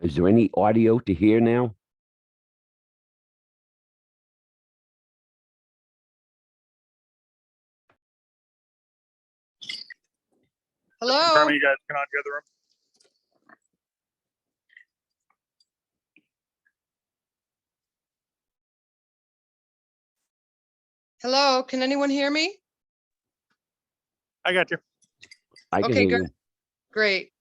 Is there any audio to hear now? Hello? Confirming you guys cannot go to the room. Hello, can anyone hear me? I got you. I can Okay, hear good. you. Great.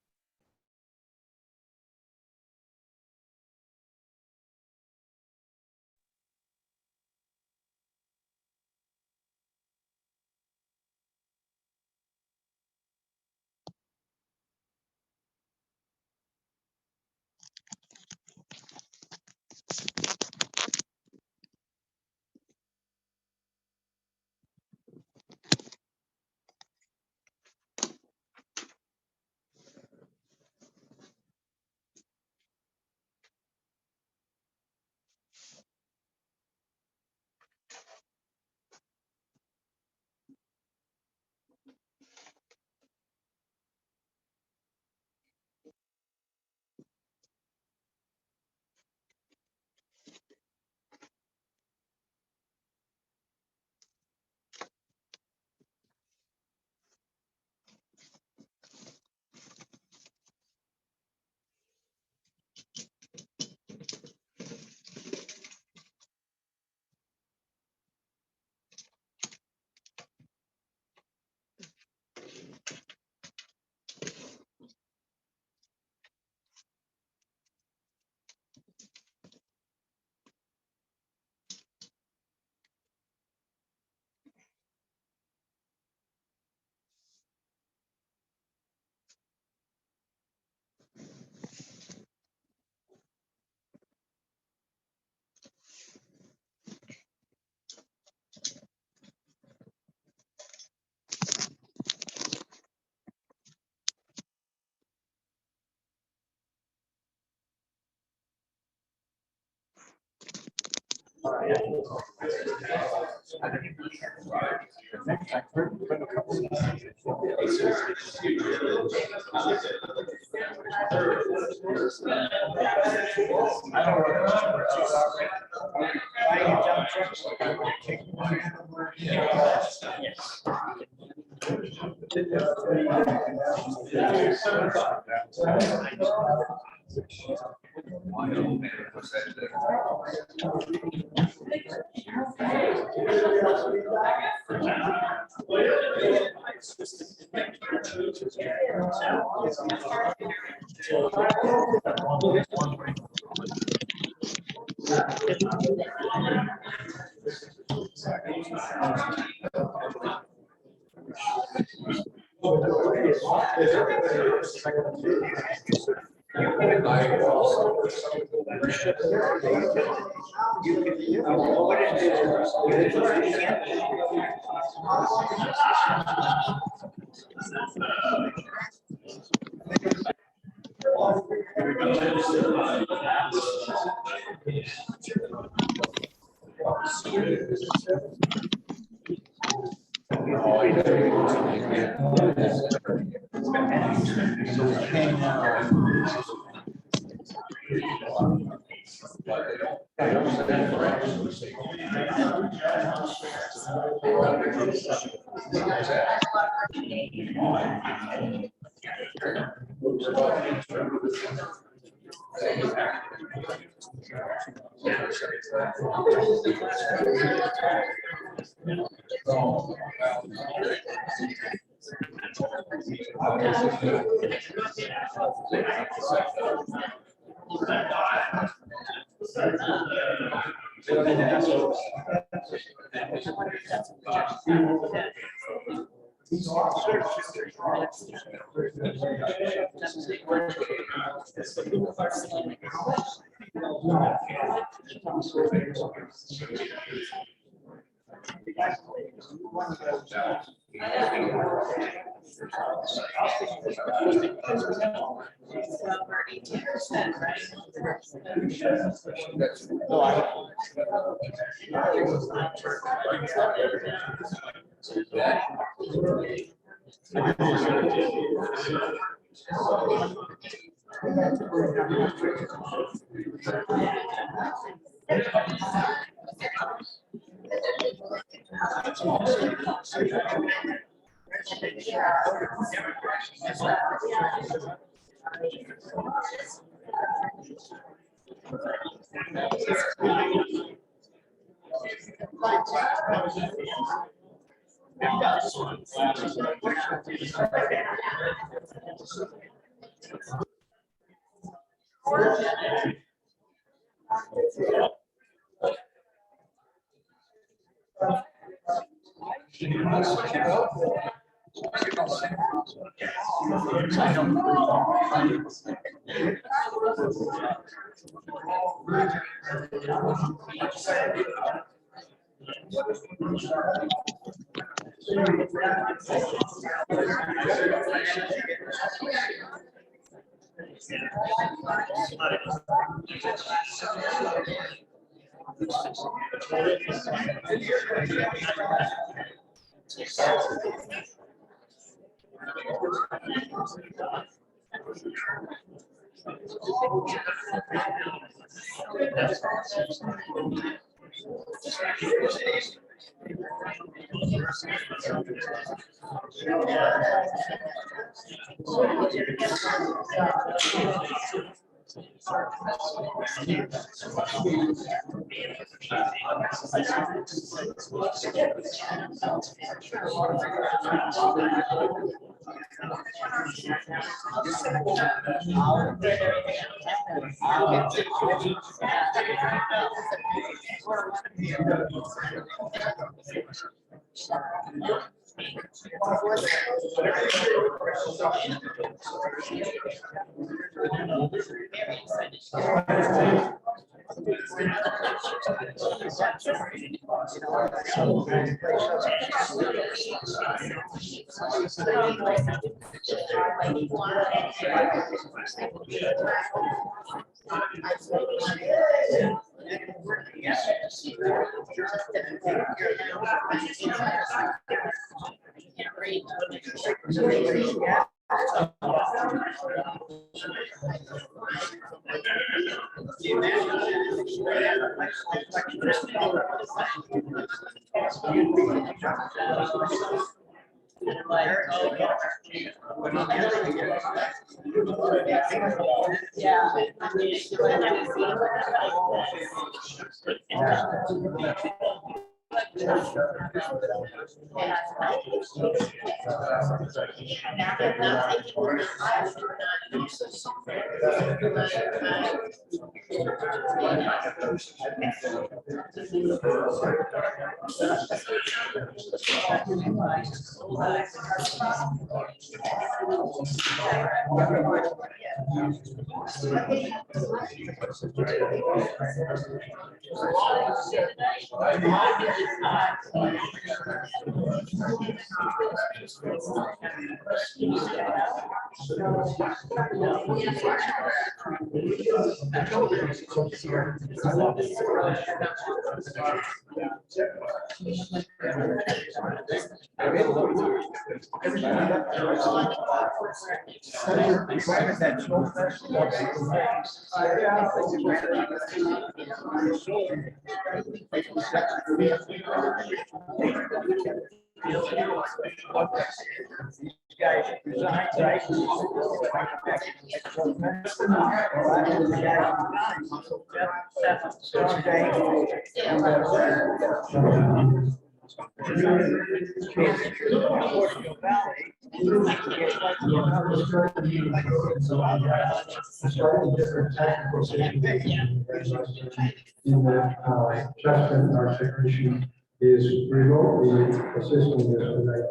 Justin, our technician, is remotely assisting us tonight,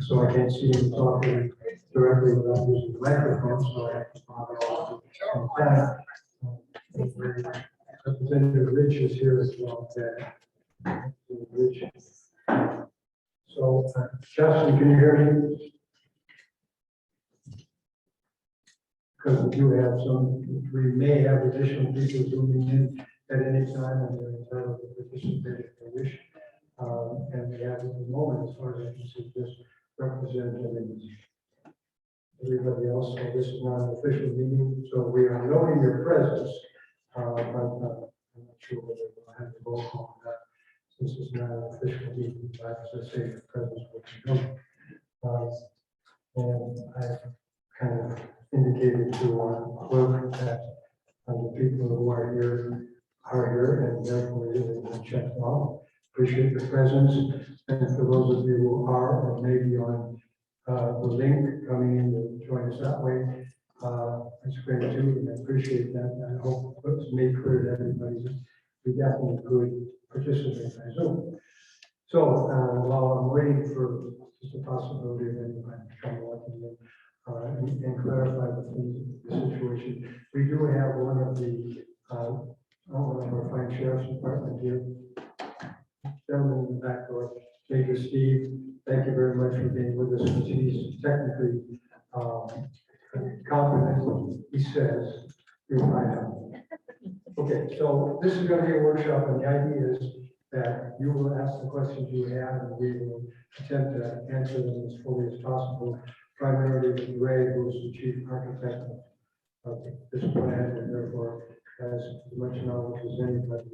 so I can't see him talking directly without using the microphone, so I have to follow on that. Representative Rich is here as well. Rich. So, Justin, can you hear me? Because we do have we may have additional people zooming in at any time, and they're entitled to participate if they wish. And we have at the moment, as far as I can see, this representative. everybody else, so this is not an official meeting, so we are noting your presence. But I'm not sure whether we'll have to roll call on that, since it's not an official meeting, but as I say, your presence will be noted. And I kind of indicated to our clerk that the people who are here, and therefore you can check them out. Appreciate your presence, and for those of you who are or may be on the link coming in to join us that way, it's great too, and I appreciate that. I hope it was made clear to everybody that we definitely could participate by Zoom. So while I'm waiting for just the possibility of anybody coming up and clarify the situation, we do have one of our fine sheriff's department here. Gentleman in the back door, Major Steve, thank you very much for being with us. He's technically competent, he says, you'll find out. Okay, so this is going to be a workshop, and the idea is that you will ask the questions you have, and we will attempt to answer them as fully as possible, primarily with Ray, who's the chief architect of this plan, and therefore has as much knowledge as anybody.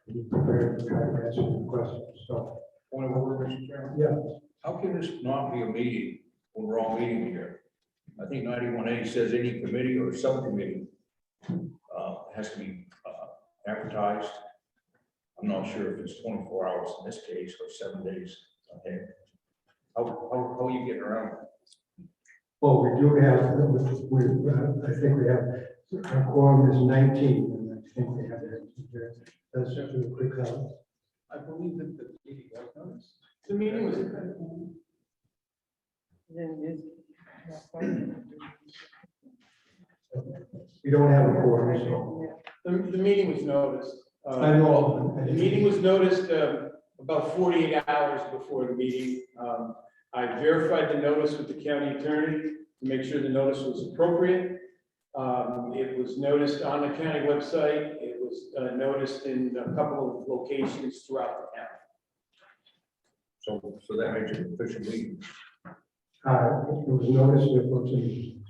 Be prepared to try to answer the questions. So, Point of order, Mr. Chairman. yeah, How can this not be a meeting when we're all meeting here? I think 91A says any committee or subcommittee has to be advertised. I'm not sure if it's 24 hours in this case or 7 days ahead. How are you getting around that? well, we do have, I think we have, our quorum is 19, and I think we have that. That's just a quick count. I believe that the meeting was noticed. The meeting was. We don't have a quorum, so. The meeting was noticed. I know. The meeting was noticed about 48 hours before the meeting. I verified the notice with the county attorney to make sure the notice was appropriate. It was noticed on the county website. It was noticed in a couple of locations throughout the county. So that makes it an official meeting. It was noticed, it was in.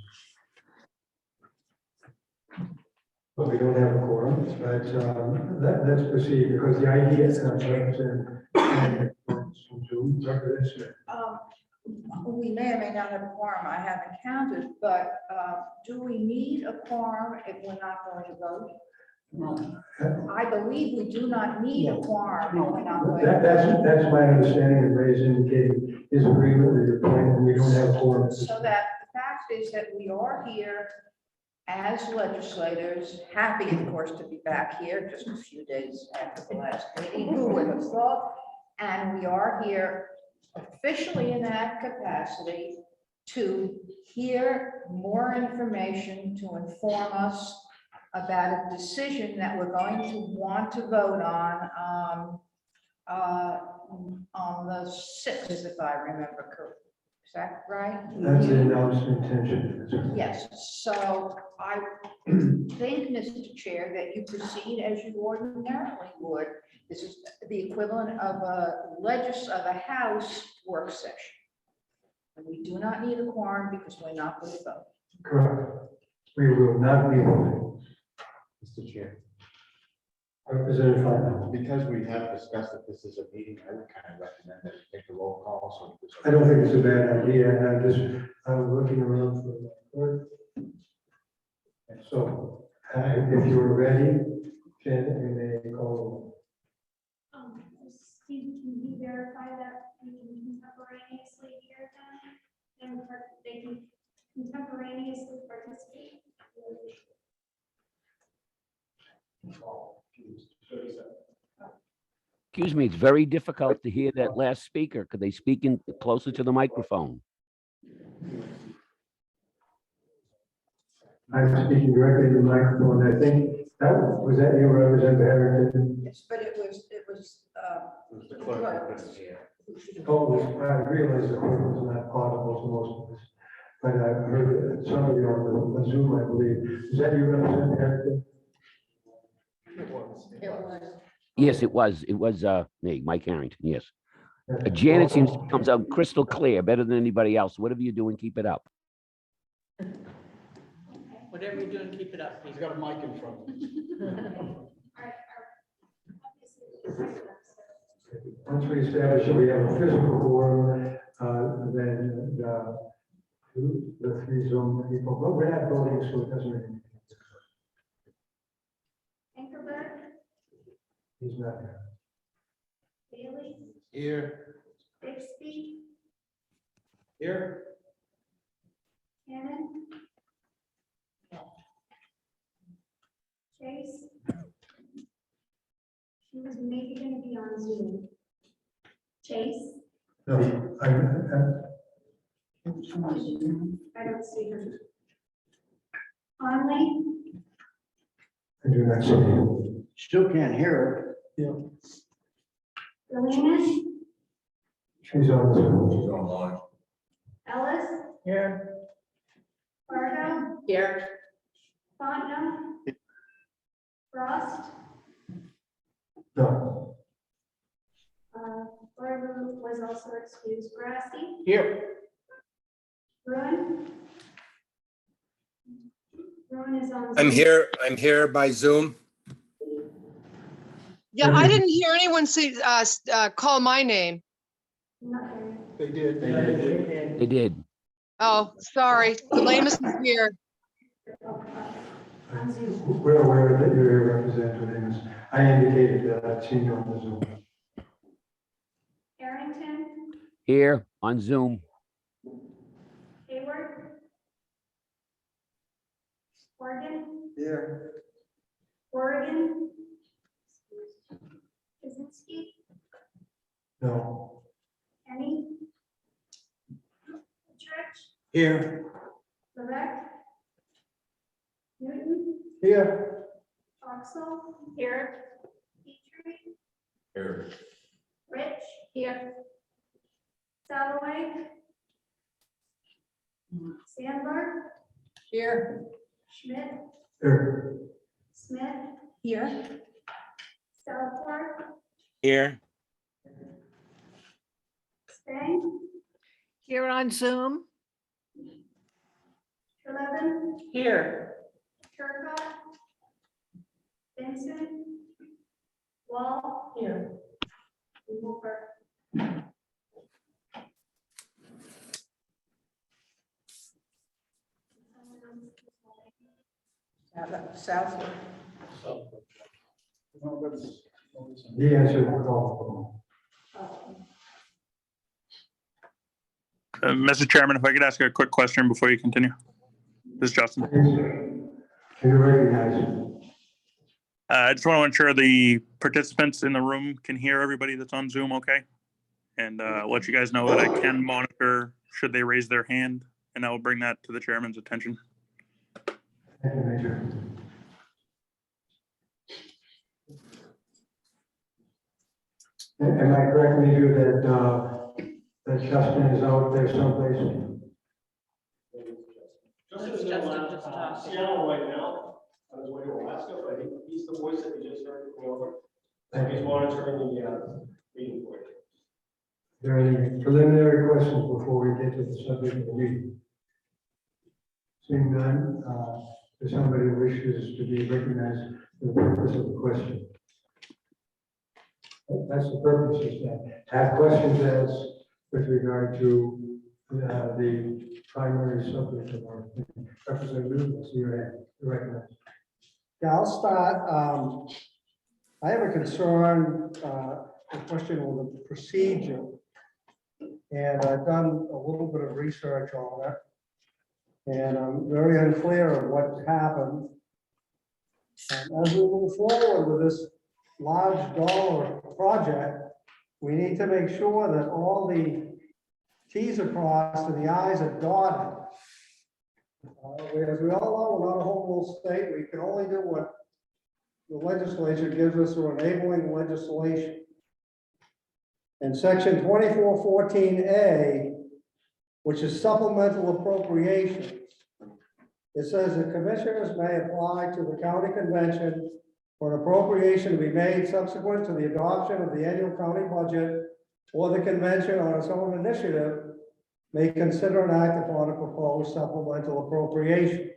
But we don't have a quorum, but let's proceed, because the idea is not We may or may not have a quorum, I haven't counted, but do we need a quorum if we're not going to vote? I believe we do not need a quorum if we're not going to vote. That's my understanding, and Ray's indicating his agreement with your point, and we don't have a quorum. So that the fact is that we are here as legislators, happy of course to be back here just a few days after the last meeting, who would have thought? And we are here officially in that capacity to hear more information, to inform us about a decision that we're going to want to vote on the 6th, if I remember correctly. Is that right? That's the announced intention. Yes, so I think, Mr. Chair, that you proceed as you ordinarily would. This is the equivalent of a House work session. And we do not need a quorum because we're not going to vote. Correct. We will not be voting. Mr. Chair, Representative Feinberg. because we have discussed that this is a meeting, I would kind of recommend that we take a roll call. So I don't think it's a bad idea, and I'm looking around for the clerk. So, if you're ready, Ken, you may call. Steve, can you verify that we can contemporaneously hear them and they can contemporaneously participate? Excuse me, it's very difficult to hear that last speaker. Could they speak in closer to the microphone? I'm speaking directly to the microphone. I think was that you, Representative Harrington? Yes, but it was. the clerk that couldn't hear. Oh, I realize the clerk was not audible to most of us, but I heard some of you on the Zoom, I believe. Is that you, Representative Harrington? It was. Yes, it was. It was me, Mike Harrington. Yes. Janet comes out crystal clear, better than anybody else. Whatever you're doing, keep it up. Whatever you're doing, keep it up, He's Peter. got a mic in front of him. Once we establish that we have a physical quorum, then the three Zoom people, but we're not voting, so it doesn't really. Ankerberg, He's not there. Bailey, Here. Bixby, Here. Cannon. Chase. She was maybe gonna be on Zoom. Chase, No, I don't see her. Conley, I do not see him. Still can't hear Galena, She's on Zoom. She's online. Ellis, Here. Fargo, Here. Fontenot, Frost, No, Fargo was also excused. Grassy, Here. Bruin. Bruin is on. I'm Zoom. here by Zoom. Yeah, I didn't hear anyone say, call my name. Not there. They did. They did. Oh, sorry. Lemus is here. On Zoom. we're aware that you're here representative. I indicated that I've seen you on the Zoom. Arrington, Here on Zoom. Hayward. Oregon, Here. Oregon. Kaczynski, No, Kenny. Church, Here. Levesque. Newton, Here. Oxel. Here. Petrie, Here. Rich. Here. Salloway. Sandberg, Here. Schmidt, there, Smith, Here. Salvatore, Here. Stang, Here on Zoom. Trelevin, Here. Turcott, Vincent, Wall. Here. Wolfer. Southwood. he answered the call. Mr. Chairman, if I could ask a quick question before you continue. This is Justin. Can you recognize? I just want to ensure the participants in the room can hear everybody that's on Zoom okay? And let you guys know that I can monitor should they raise their hand, and I will bring that to the chairman's attention. Thank you, Major. Am I correct, Major, that Justin is out there someplace? Justin just talked. Seattle right now, on his way to Alaska, but he's the voice that we just heard from over. Thank He's you. monitoring the meeting for you. Are there any preliminary questions before we get to the subject of the meeting? Seeing none, if somebody wishes to be recognized for the purpose of the question. That's the purpose, is that have questions as with regard to the primary subject of our representative. So you're recognized. Yeah, I'll start. I have a concern, a question with the procedure. And I've done a little bit of research on it. And I'm very unclear of what happened. As we move forward with this large dollar project, we need to make sure that all the T's are crossed and the I's are dotted. As we all know, we're not a home rule state. We can only do what the legislature gives us through enabling legislation. In section 2414A, which is supplemental appropriations, it says the commissioners may apply to the county convention for an appropriation to be made subsequent to the adoption of the annual county budget, or the convention on its own initiative may consider and act upon a proposed supplemental appropriation.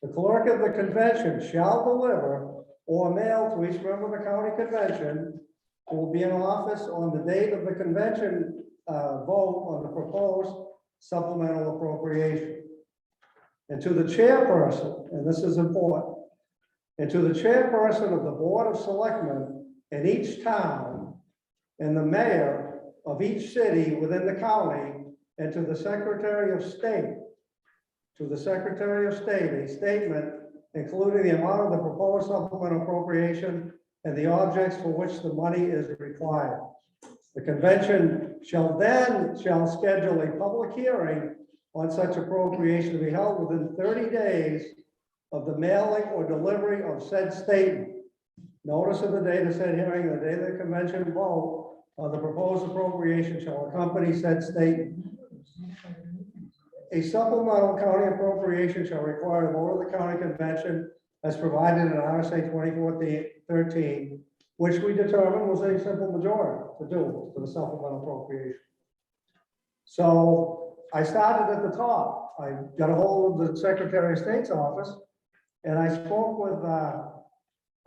The clerk of the convention shall deliver or mail to each member of the county convention who will be in office on the date of the convention vote on the proposed supplemental appropriation. And to the chairperson, and this is important, and to the chairperson of the Board of Selectmen in each town and the mayor of each city within the county, and to the Secretary of State, a statement including the amount of the proposed supplemental appropriation and the objects for which the money is required. The convention shall schedule a public hearing on such appropriation to be held within 30 days of the mailing or delivery of said statement. Notice of the date of said hearing, the day of the convention vote on the proposed appropriation shall accompany said statement. A supplemental county appropriation shall require a vote of the county convention as provided in RSA 2413, which we determined was a simple majority to do for the supplemental appropriation. So I started at the top. I got a hold of the Secretary of State's office and I spoke with, I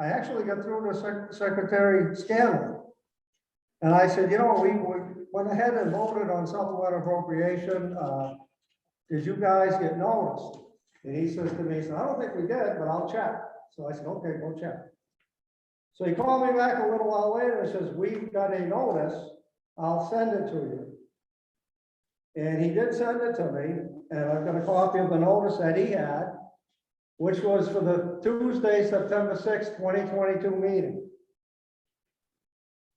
actually got through to Secretary Scanlon. And I said, you know, we went ahead and voted on supplemental appropriation. Did you guys get noticed? And he says to me, he said, I don't think we did, but I'll check. So I said, okay, go check. So he called me back a little while later and says, we've got a notice. I'll send it to you. And he did send it to me, and I've got a copy of the notice that he had, which was for the Tuesday, September 6th, 2022 meeting.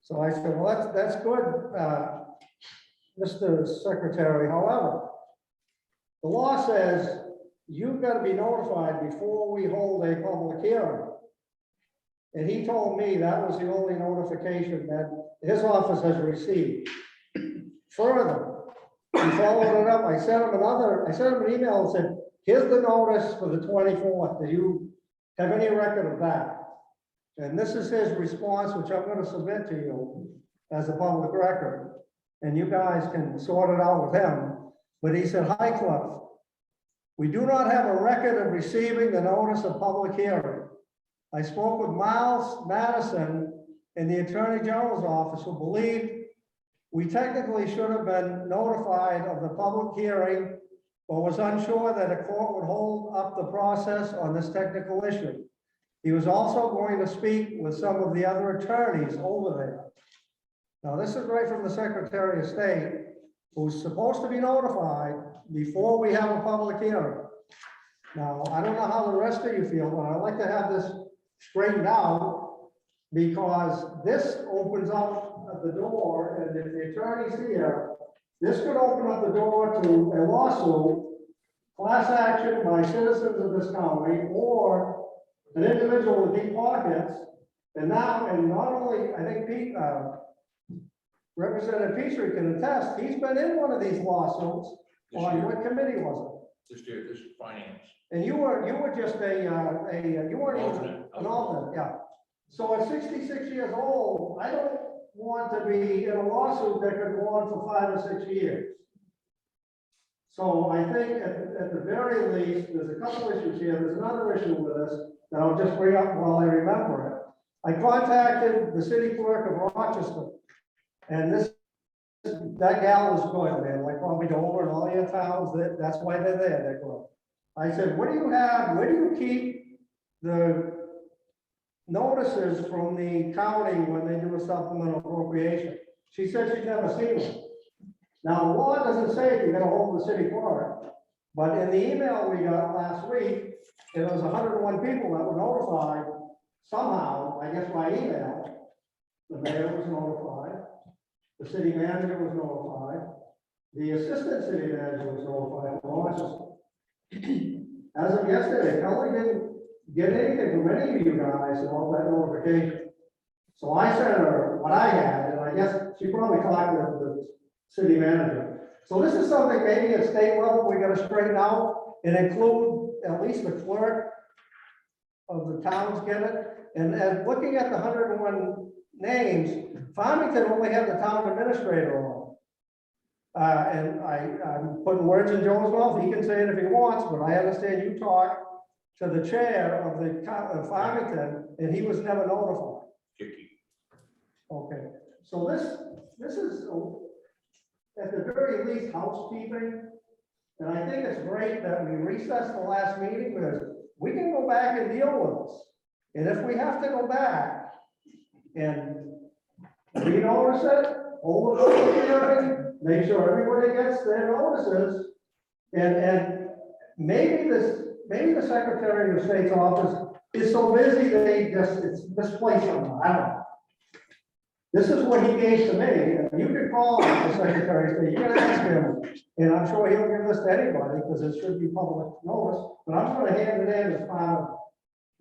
So I said, well, that's good, Mr. Secretary. However, the law says you've got to be notified before we hold a public hearing. And he told me that was the only notification that his office has received. Further, he followed it up. I sent him an email and said, here's the notice for the 24th. Do you have any record of that? And this is his response, which I'm going to submit to you as a public record. And you guys can sort it out with him. But he said, hi, Cliff. We do not have a record of receiving the notice of public hearing. I spoke with Miles Madison in the Attorney General's office, who believed we technically should have been notified of the public hearing, but was unsure that a court would hold up the process on this technical issue. He was also going to speak with some of the other attorneys over there. Now, this is right from the Secretary of State, who's supposed to be notified before we have a public hearing. Now, I don't know how the rest of you feel, but I'd like to have this straightened out, because this opens up the door, and if the attorney's here, this could open up the door to a lawsuit, class action by citizens of this county, or an individual with deep pockets. And now, and not only, I think Representative Petrie can attest, he's been in one of these lawsuits. On what committee was This year, this is finance. it? And you were just you weren't even an alternate, yeah. So at 66 years old, I don't want to be in a lawsuit that could go on for 5 or 6 years. So I think at the very least, there's a couple issues here. There's another issue with this that I'll just bring up while I remember it. I contacted the city clerk of Rochester, and that gal is good, man, like probably Dover and all your towns, that's why they're there, they're good. I said, what do you have, where do you keep the notices from the county when they do a supplemental appropriation? She said she's never seen one. Now, the law doesn't say if you're gonna hold the city clerk, but in the email we got last week, there was 101 people that were notified somehow, I guess by email. The mayor was notified. The city manager was notified. The assistant city manager was notified from Rochester. As of yesterday, Kelly didn't get anything from any of you guys about that notification. So I sent her what I had, and I guess she probably talked to the city manager. So this is something maybe at state level we gotta straighten out and include at least the clerk of the towns get it. And looking at the 101 names, Farmington only had the town administrator on. And I'm putting words in Joe's mouth. He can say it if he wants, but I understand you talk to the chair of the of Farmington, and he was never notified. Dicky. Okay, so this is at the very least housekeeping. And I think it's great that we recessed the last meeting because we can go back and deal with this. And if we have to go back and renotice it, hold the public hearing, make sure everybody gets their notices. And maybe the Secretary of State's office is so busy that it's misplaced somewhere. I don't know. This is what he gave to me, and you can call the Secretary of State, you can ask him, and I'm sure he'll give this to anybody, because it should be public notice, but I'm gonna hand it in as part of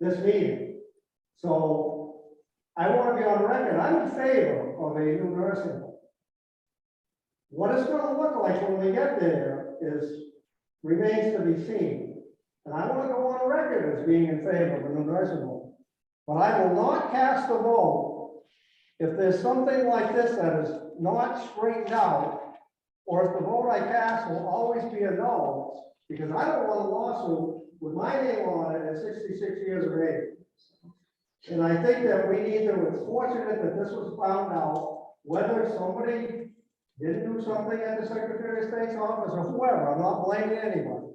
this meeting. So I want to be on record, I'm in favor of a new nursing home. What it's gonna look like when we get there remains to be seen. And I want to go on record as being in favor of a new nursing home. But I will not cast a vote if there's something like this that is not straightened out, or if the vote I cast will always be a no, because I don't want a lawsuit with my name on it at 66 years of age. And I think that we need to, it's fortunate that this was found out, whether somebody didn't do something at the Secretary of State's office or whoever, I'm not blaming anybody.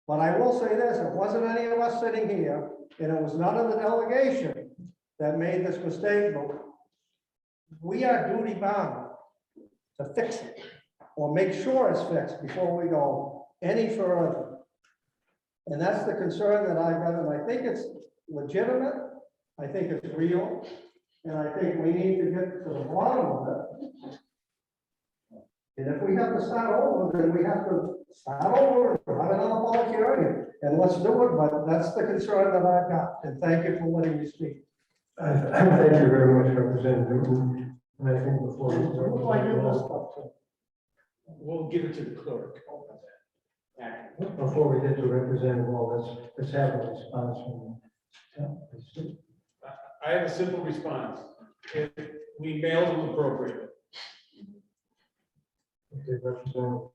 But I will say this, it wasn't any of us sitting here, and it was none of the delegation that made this mistake, but we are duty bound to fix it or make sure it's fixed before we go any further. And that's the concern that I've got, and I think it's legitimate. I think it's real. And I think we need to get to the bottom of it. And if we have to start over, then we have to start over, have another public hearing, and let's do it. But that's the concern that I've got. And thank you for letting me speak. Thank you very much, Representative Newton. And I think before We'll give it to the clerk. before we get to Representative Wall, let's have a response from. I have a simple response. If we mailed them appropriately. Okay, Representative.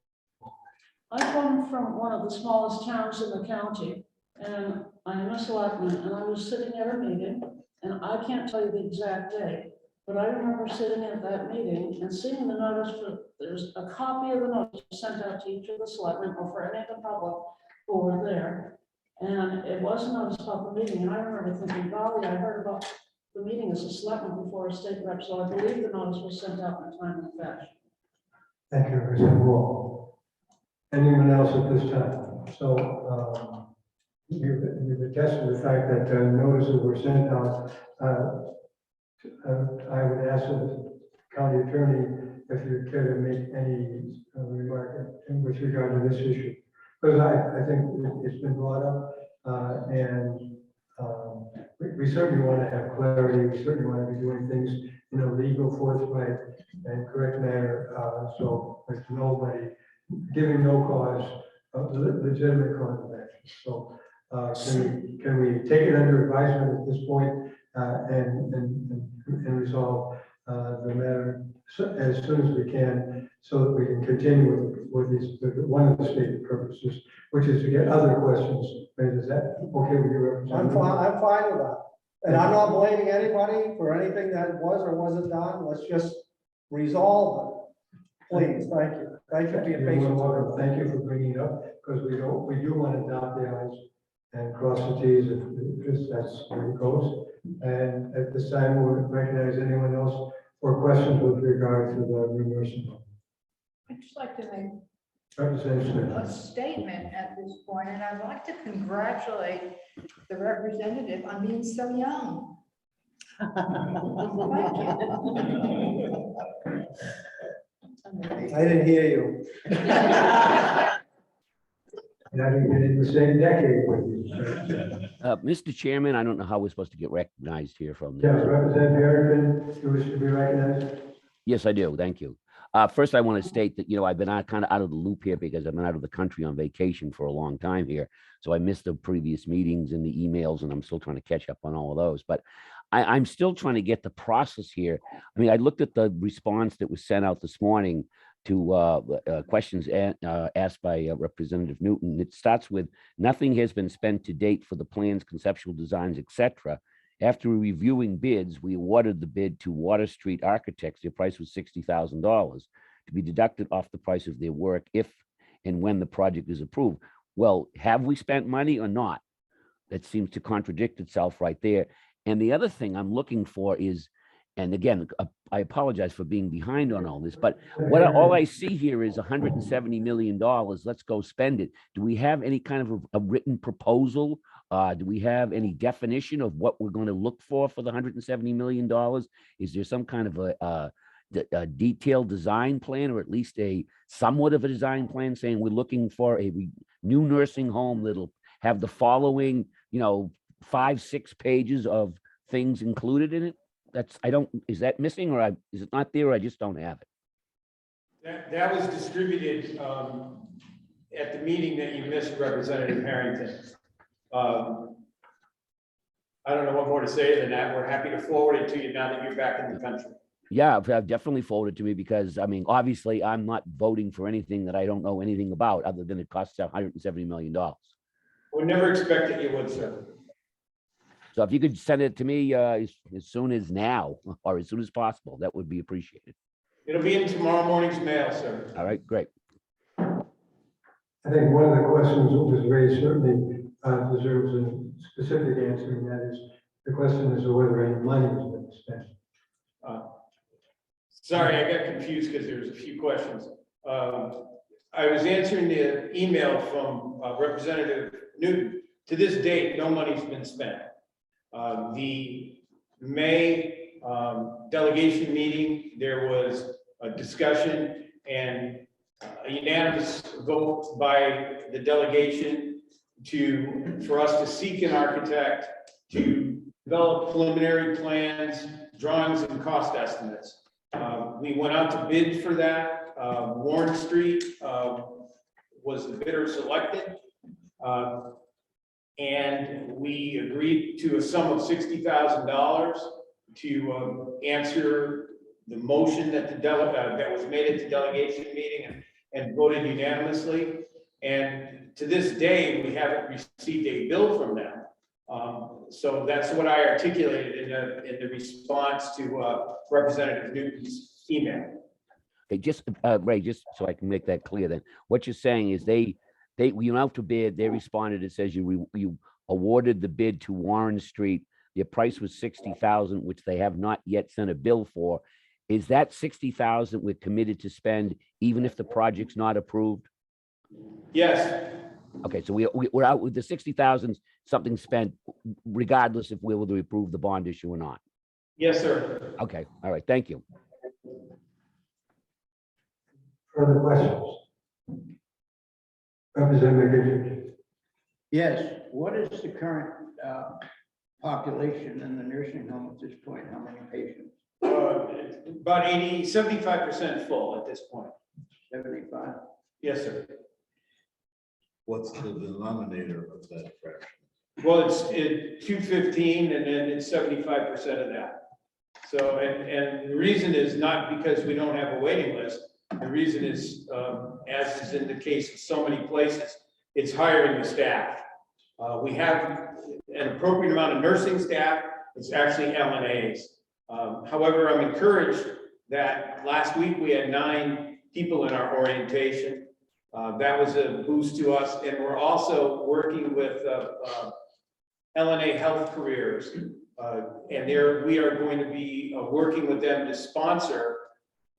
I come from one of the smallest towns in the county, and I'm a selectman, and I was sitting at a meeting, and I can't tell you the exact date, but I remember sitting at that meeting and seeing the notice there's a copy of the notice sent out to each of the selectmen or for any of the public who were there. And it was a notice about the meeting, and I remember thinking, golly, I heard about the meeting as a selectman before a state rep, so I believe the notice was sent out in a timely fashion. Thank you, Representative Wall. Anyone else at this time? So you've attested to the fact that notices were sent out. I would ask the county attorney if you care to make any remark with regard to this issue. Because I think it's been brought up, and we certainly want to have clarity. We certainly want to be doing things in a legal, forthright, and correct manner. So there's nobody giving no cause, legitimate cause of action. So can we take it under advisement at this point and resolve the matter as soon as we can, so that we can continue with one of the stated purposes, which is to get other questions raised. Is that okay with you, Representative? I'm fine with that. And I'm not blaming anybody for anything that was or wasn't done. Let's just resolve it. Please, thank you. Thank you for your You're more patience. welcome. Thank you for bringing it up, because we do want to dot the i's and cross the t's if that's where it goes. And at this time, we'll recognize anyone else for questions with regard to the new nursing home. I'd just like to make Representative Smith. a statement at this point, and I'd like to congratulate the representative on being so young. Thank you. I didn't hear you. And I didn't get in the same decade with you. Mr. Chairman, I don't know how we're supposed to get recognized here from Yes, this. Representative Harrington, you wish to be recognized? Yes, I do. Thank you. First, I want to state that, I've been kind of out of the loop here because I've been out of the country on vacation for a long time here. So I missed the previous meetings and the emails, and I'm still trying to catch up on all of those. But I'm still trying to get the process here. I mean, I looked at the response that was sent out this morning questions asked by Representative Newton. It starts with, nothing has been spent to date for the plans, conceptual designs, etc. After reviewing bids, we awarded the bid to Water Street Architects. Their price was $60,000 to be deducted off the price of their work if and when the project is approved. Well, have we spent money or not? That seems to contradict itself right there. And the other thing I'm looking for is, and again, I apologize for being behind on all this, but all I see here is $170 million. Let's go spend it. Do we have any kind of a written proposal? Do we have any definition of what we're going to look for the $170 million? Is there some kind of a detailed design plan, or at least a somewhat of a design plan saying we're looking for a new nursing home that'll have the following, 5-6 pages of things included in it? Is that missing, or is it not there, or I just don't have it? That was distributed at the meeting that you missed, Representative Harrington. I don't know what more to say than that. We're happy to forward it to you now that you're back in the country. Yeah, I've definitely forwarded to me because, obviously I'm not voting for anything that I don't know anything about, other than it costs $170 million. We never expected you would, sir. So if you could send it to me as soon as now, or as soon as possible, that would be appreciated. It'll be in tomorrow morning's mail, sir. All right, great. I think one of the questions that was raised certainly deserves a specific answer, and that is, the question is whether any money has been spent. Sorry, I got confused because there was a few questions. I was answering the email from Representative Newton. To this date, no money's been spent. The May delegation meeting, there was a discussion and a unanimous vote by the delegation for us to seek an architect to develop preliminary plans, drawings, and cost estimates. We went out to bid for that. Warren Street was the bidder selected. And we agreed to a sum of $60,000 to answer the motion that that was made at the delegation meeting and voted unanimously. And to this day, we haven't received a bill from them. So that's what I articulated in the response to Representative Newton's email. Okay, Ray, just so I can make that clear, then what you're saying is we went out to bid. They responded. It says you awarded the bid to Warren Street. Their price was $60,000, which they have not yet sent a bill for. Is that $60,000 we're committed to spend, even if the project's not approved? Yes. Okay, so we're out with the $60,000, something spent, regardless if we will to approve the bond issue or not. Yes, sir. Okay, all right, thank you. Further questions? Representative Richards. Yes, what is the current population in the nursing home at this point? How many patients? About 75% full at this point. 75? Yes, sir. What's the denominator of that fraction? Well, it's 215 and then it's 75% of that. So, and the reason is not because we don't have a waiting list. The reason is, as is in the case of so many places, it's hiring the staff. We have an appropriate amount of nursing staff. It's actually LNAs. However, I'm encouraged that last week we had 9 people in our orientation. That was a boost to us. And we're also working with LNA Health Careers. And we are going to be working with them to sponsor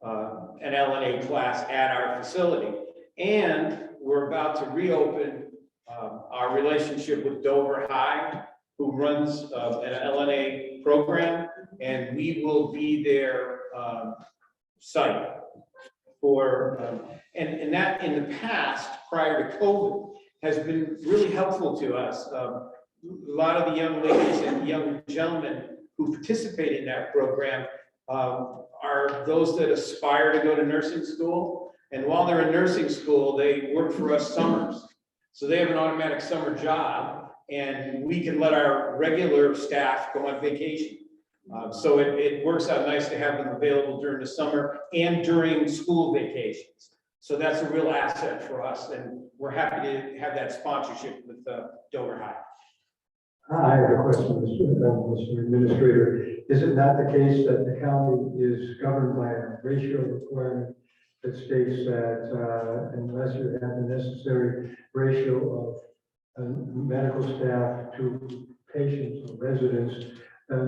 an LNA class at our facility. And we're about to reopen our relationship with Dover High, who runs an LNA program, and we will be their site for, and that in the past, prior to COVID, has been really helpful to us. A lot of the young ladies and young gentlemen who participate in that program are those that aspire to go to nursing school. And while they're in nursing school, they work for us summers. So they have an automatic summer job, and we can let our regular staff go on vacation. So it works out nice to have them available during the summer and during school vacations. So that's a real asset for us, and we're happy to have that sponsorship with Dover High. I have a question, Mr. Administrator. Is it not the case that the county is governed by a ratio requirement that states that unless you have the necessary ratio of medical staff to patients or residents that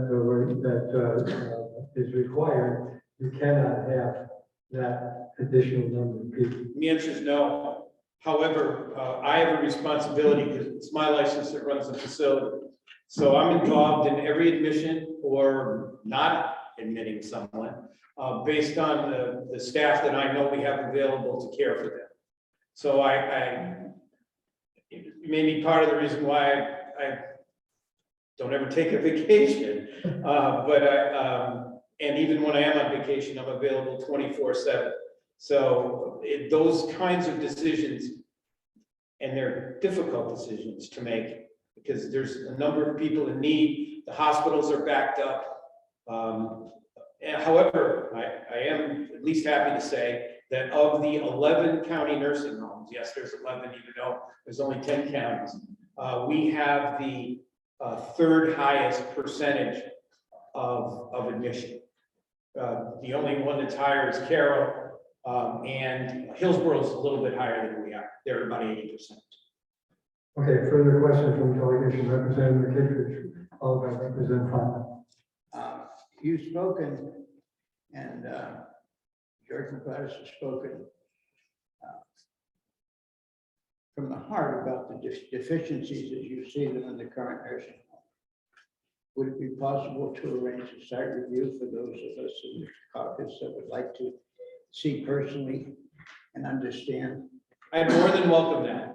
is required, you cannot have that additional number of people? The answer is no. However, I have a responsibility because it's my license that runs the facility. So I'm involved in every admission or not admitting someone based on the staff that I know we have available to care for them. So it may be part of the reason why I don't ever take a vacation. And even when I am on vacation, I'm available 24/7. So those kinds of decisions, and they're difficult decisions to make because there's a number of people in need. The hospitals are backed up. However, I am at least happy to say that of the 11 county nursing homes, yes, there's 11, even though there's only 10 counties, we have the third highest percentage of admission. The only one that's higher is Carroll, and Hillsboro's a little bit higher than we are. They're about 80%. Okay, further question from delegation representative Kittredge, followed by Representative Font. You've spoken, and George McGladys has spoken from the heart about the deficiencies as you see them in the current nursing home. Would it be possible to arrange a site review for those of us in the caucus that would like to see personally and understand? I more than welcome that.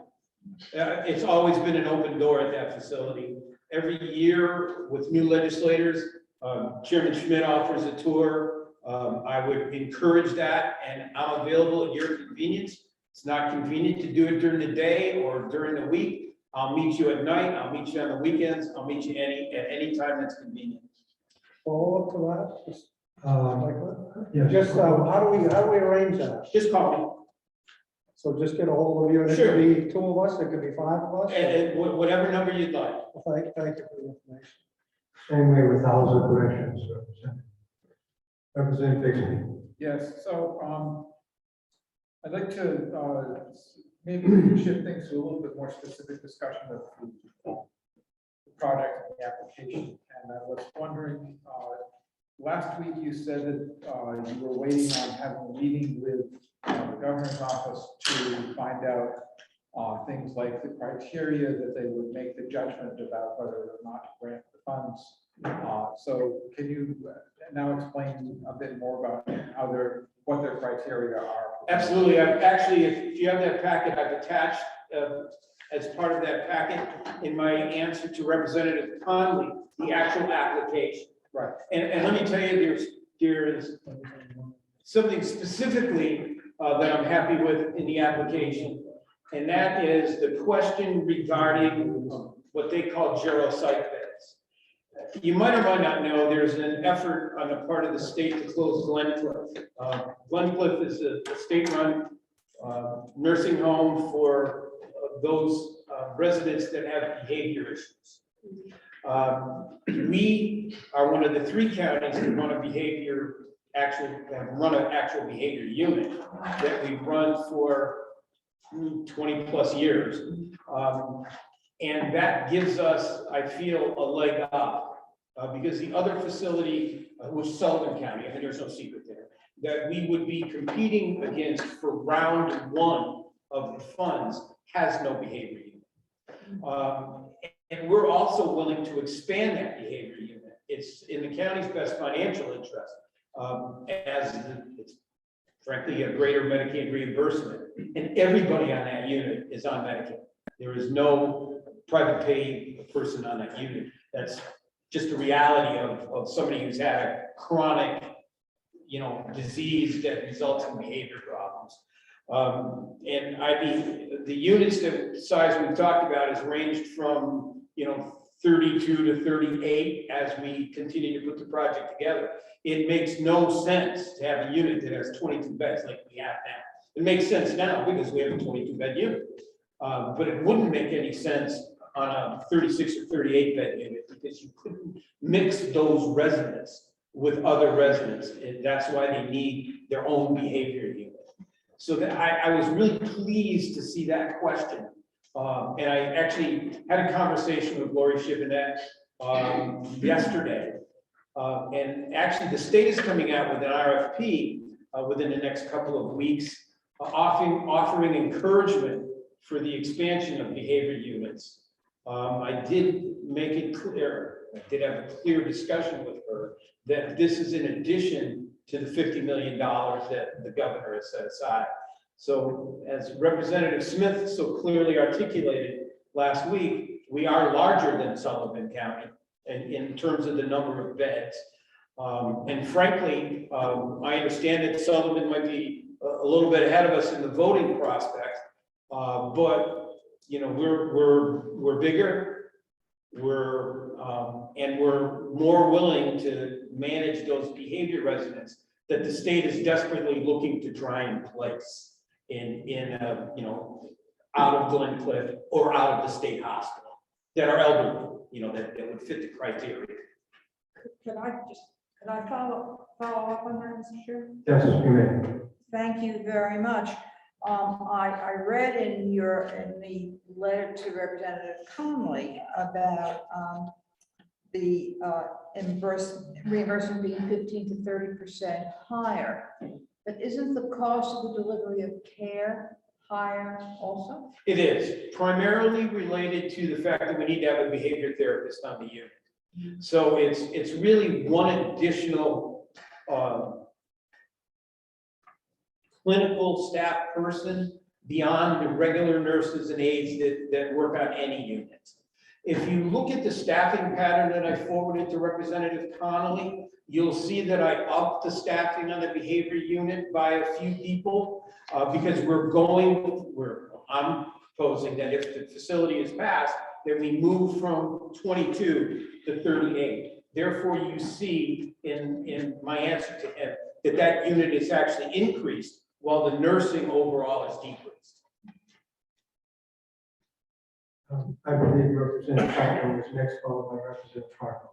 It's always been an open door at that facility. Every year with new legislators, Chairman Schmidt offers a tour. I would encourage that, and I'm available at your convenience. It's not convenient to do it during the day or during the week. I'll meet you at night. I'll meet you on the weekends. I'll meet you at any time that's convenient. Follow up to that, just like that. Yes. Just, how do we arrange that? Just call So just get a hold of you, and it Sure. could be 2 of us, it could be 5 of us. me, and whatever number you'd like. Thank you for the information. Same way with House of Corrections. Representative Bixby. Yes, so I'd like to maybe shift things to a little bit more specific discussion of the project and the application. And I was wondering, last week you said that you were waiting on having a meeting with the governor's office to find out things like the criteria that they would make the judgment about whether or not to grant the funds. So can you now explain a bit more about what their criteria are? Absolutely. Actually, if you have that packet, I've attached as part of that packet in my answer to Representative Conley, the actual application. Right. And let me tell you, there's something specifically that I'm happy with in the application. And that is the question regarding what they call geropsych beds. You might or might not know, there's an effort on the part of the state to close Glencliff. Glencliff is a state-run nursing home for those residents that have behavior issues. We are one of the 3 counties that run an actual behavior unit that we've run for 20 plus years. And that gives us, I feel, a leg up. Because the other facility, which is Sullivan County, and there's no secret there, that we would be competing against for round 1 of the funds has no behavior unit. And we're also willing to expand that behavior unit. It's in the county's best financial interest, as it's frankly a greater Medicaid reimbursement. And everybody on that unit is on Medicaid. There is no private pay person on that unit. That's just a reality of somebody who's had a chronic, disease that results in behavior problems. And the units that size we've talked about has ranged from, 32 to 38 as we continue to put the project together. It makes no sense to have a unit that has 22 beds like we have now. It makes sense now because we have a 22-bed unit. But it wouldn't make any sense on a 36 or 38 bed unit because you couldn't mix those residents with other residents. And that's why they need their own behavior unit. So that I was really pleased to see that question. And I actually had a conversation with Lori Shivanette yesterday. And actually the state is coming out with an RFP within the next couple of weeks, offering encouragement for the expansion of behavior units. I did make it clear, I did have a clear discussion with her that this is in addition to the $50 million that the governor has set aside. So as Representative Smith so clearly articulated last week, we are larger than Sullivan County in terms of the number of beds. And frankly, I understand that Sullivan might be a little bit ahead of us in the voting prospect, but you know, we're bigger, and we're more willing to manage those behavior residents that the state is desperately looking to try and place in you know, out of Glencliff or out of the state hospital that are elderly, you know, that would fit the criteria. Could I follow up on that, Mr. Chair? Yes, you may. Thank you very much. I read in the letter to Representative Conley about the reimbursement being 15 to 30% higher. But isn't the cost of the delivery of care higher also? It is primarily related to the fact that we need to have a behavior therapist on the unit. So it's really one additional clinical staff person beyond the regular nurses and aides that work on any unit. If you look at the staffing pattern that I forwarded to Representative Connolly, you'll see that I upped the staffing on the behavior unit by a few people because I'm proposing that if the facility is passed, that we move from 22 to 38. Therefore, you see in my answer to him that unit is actually increased while the nursing overall is decreased. I believe Representative Falco was next, followed by Representative Fargo.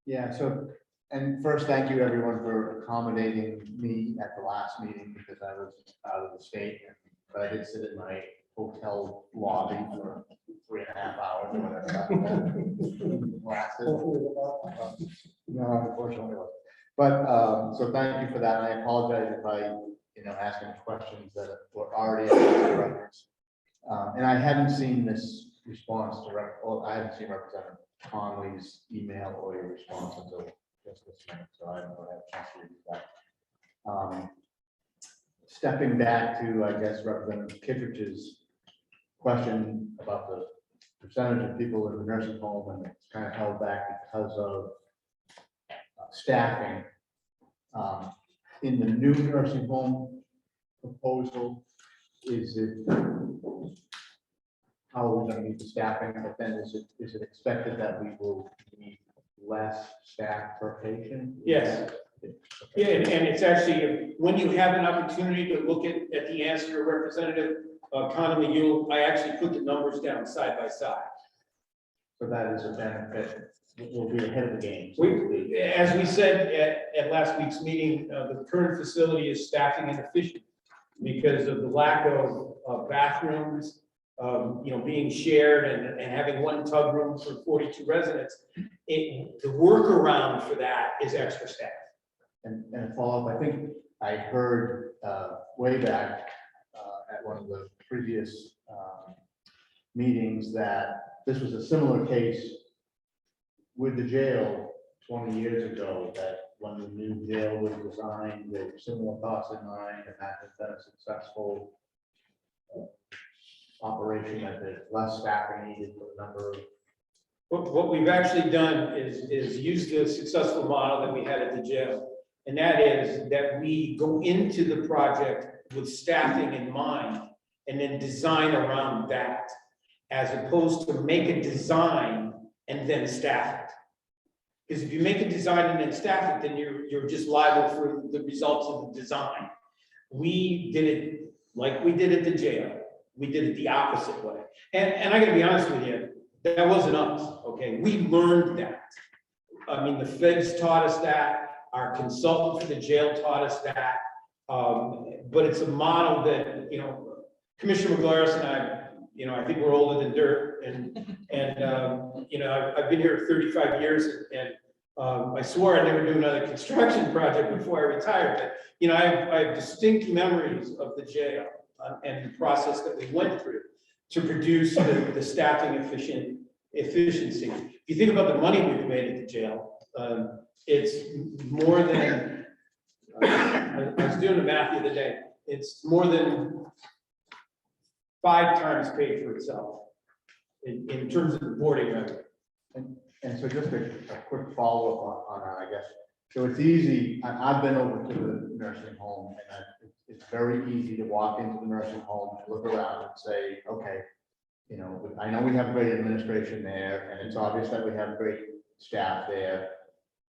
Yeah, so, and first, thank you everyone for accommodating me at the last meeting because I was out of the state. But I did sit in my hotel lobby for 3.5 hours or whatever. that lasted. No, unfortunately. But, so thank you for that. And I apologize if I, ask any questions that were already on the records. And I hadn't seen this response I haven't seen Representative Conley's email or your response until just this minute, so I don't have a chance to read that. Stepping back to, I guess, Representative Kittredge's question about the percentage of people in the nursing home, and it's kind of held back because of staffing. In the new nursing home proposal, is it how are we going to meet the staffing? But then is it expected that we will need less staff per patient? Yes. Yeah, and it's actually, when you have an opportunity to look at the answer to Representative Connolly, I actually put the numbers down side by side. So that is a benefit. We'll be ahead of the game. As we said at last week's meeting, the current facility is staffing inefficient because of the lack of bathrooms, being shared and having one tub room for 42 residents. The workaround for that is extra staff. And a follow-up, I think I heard way back at one of the previous meetings that this was a similar case with the jail 20 years ago, that when the new jail was designed, there were similar thoughts in mind, and that has been a successful operation, that there's less staffing needed for the number of. What we've actually done is use the successful model that we had at the jail. And that is that we go into the project with staffing in mind and then design around that. as opposed to make a design and then staff it. Because if you make a design and then staff it, then you're just liable for the results of the design. We did it like we did at the jail. We did it the opposite way. And I gotta be honest with you, that wasn't us, okay? We learned that. I mean, the feds taught us that, our consultant for the jail taught us that. But it's a model that, Commissioner McGlaris and I, I think we're older than dirt, and I've been here 35 years, and I swore I'd never do another construction project before I retired, but, I have distinct memories of the jail and the process that we went through to produce the staffing efficiency. If you think about the money we've made at the jail, it's more than, I was doing the math the other day, it's more than 5 times paid for itself in terms of the boarding revenue. And so just a quick follow-up on that, I guess. So it's easy, I've been over to the nursing home, and it's very easy to walk into the nursing home, look around and say, okay, I know we have great administration there, and it's obvious that we have great staff there.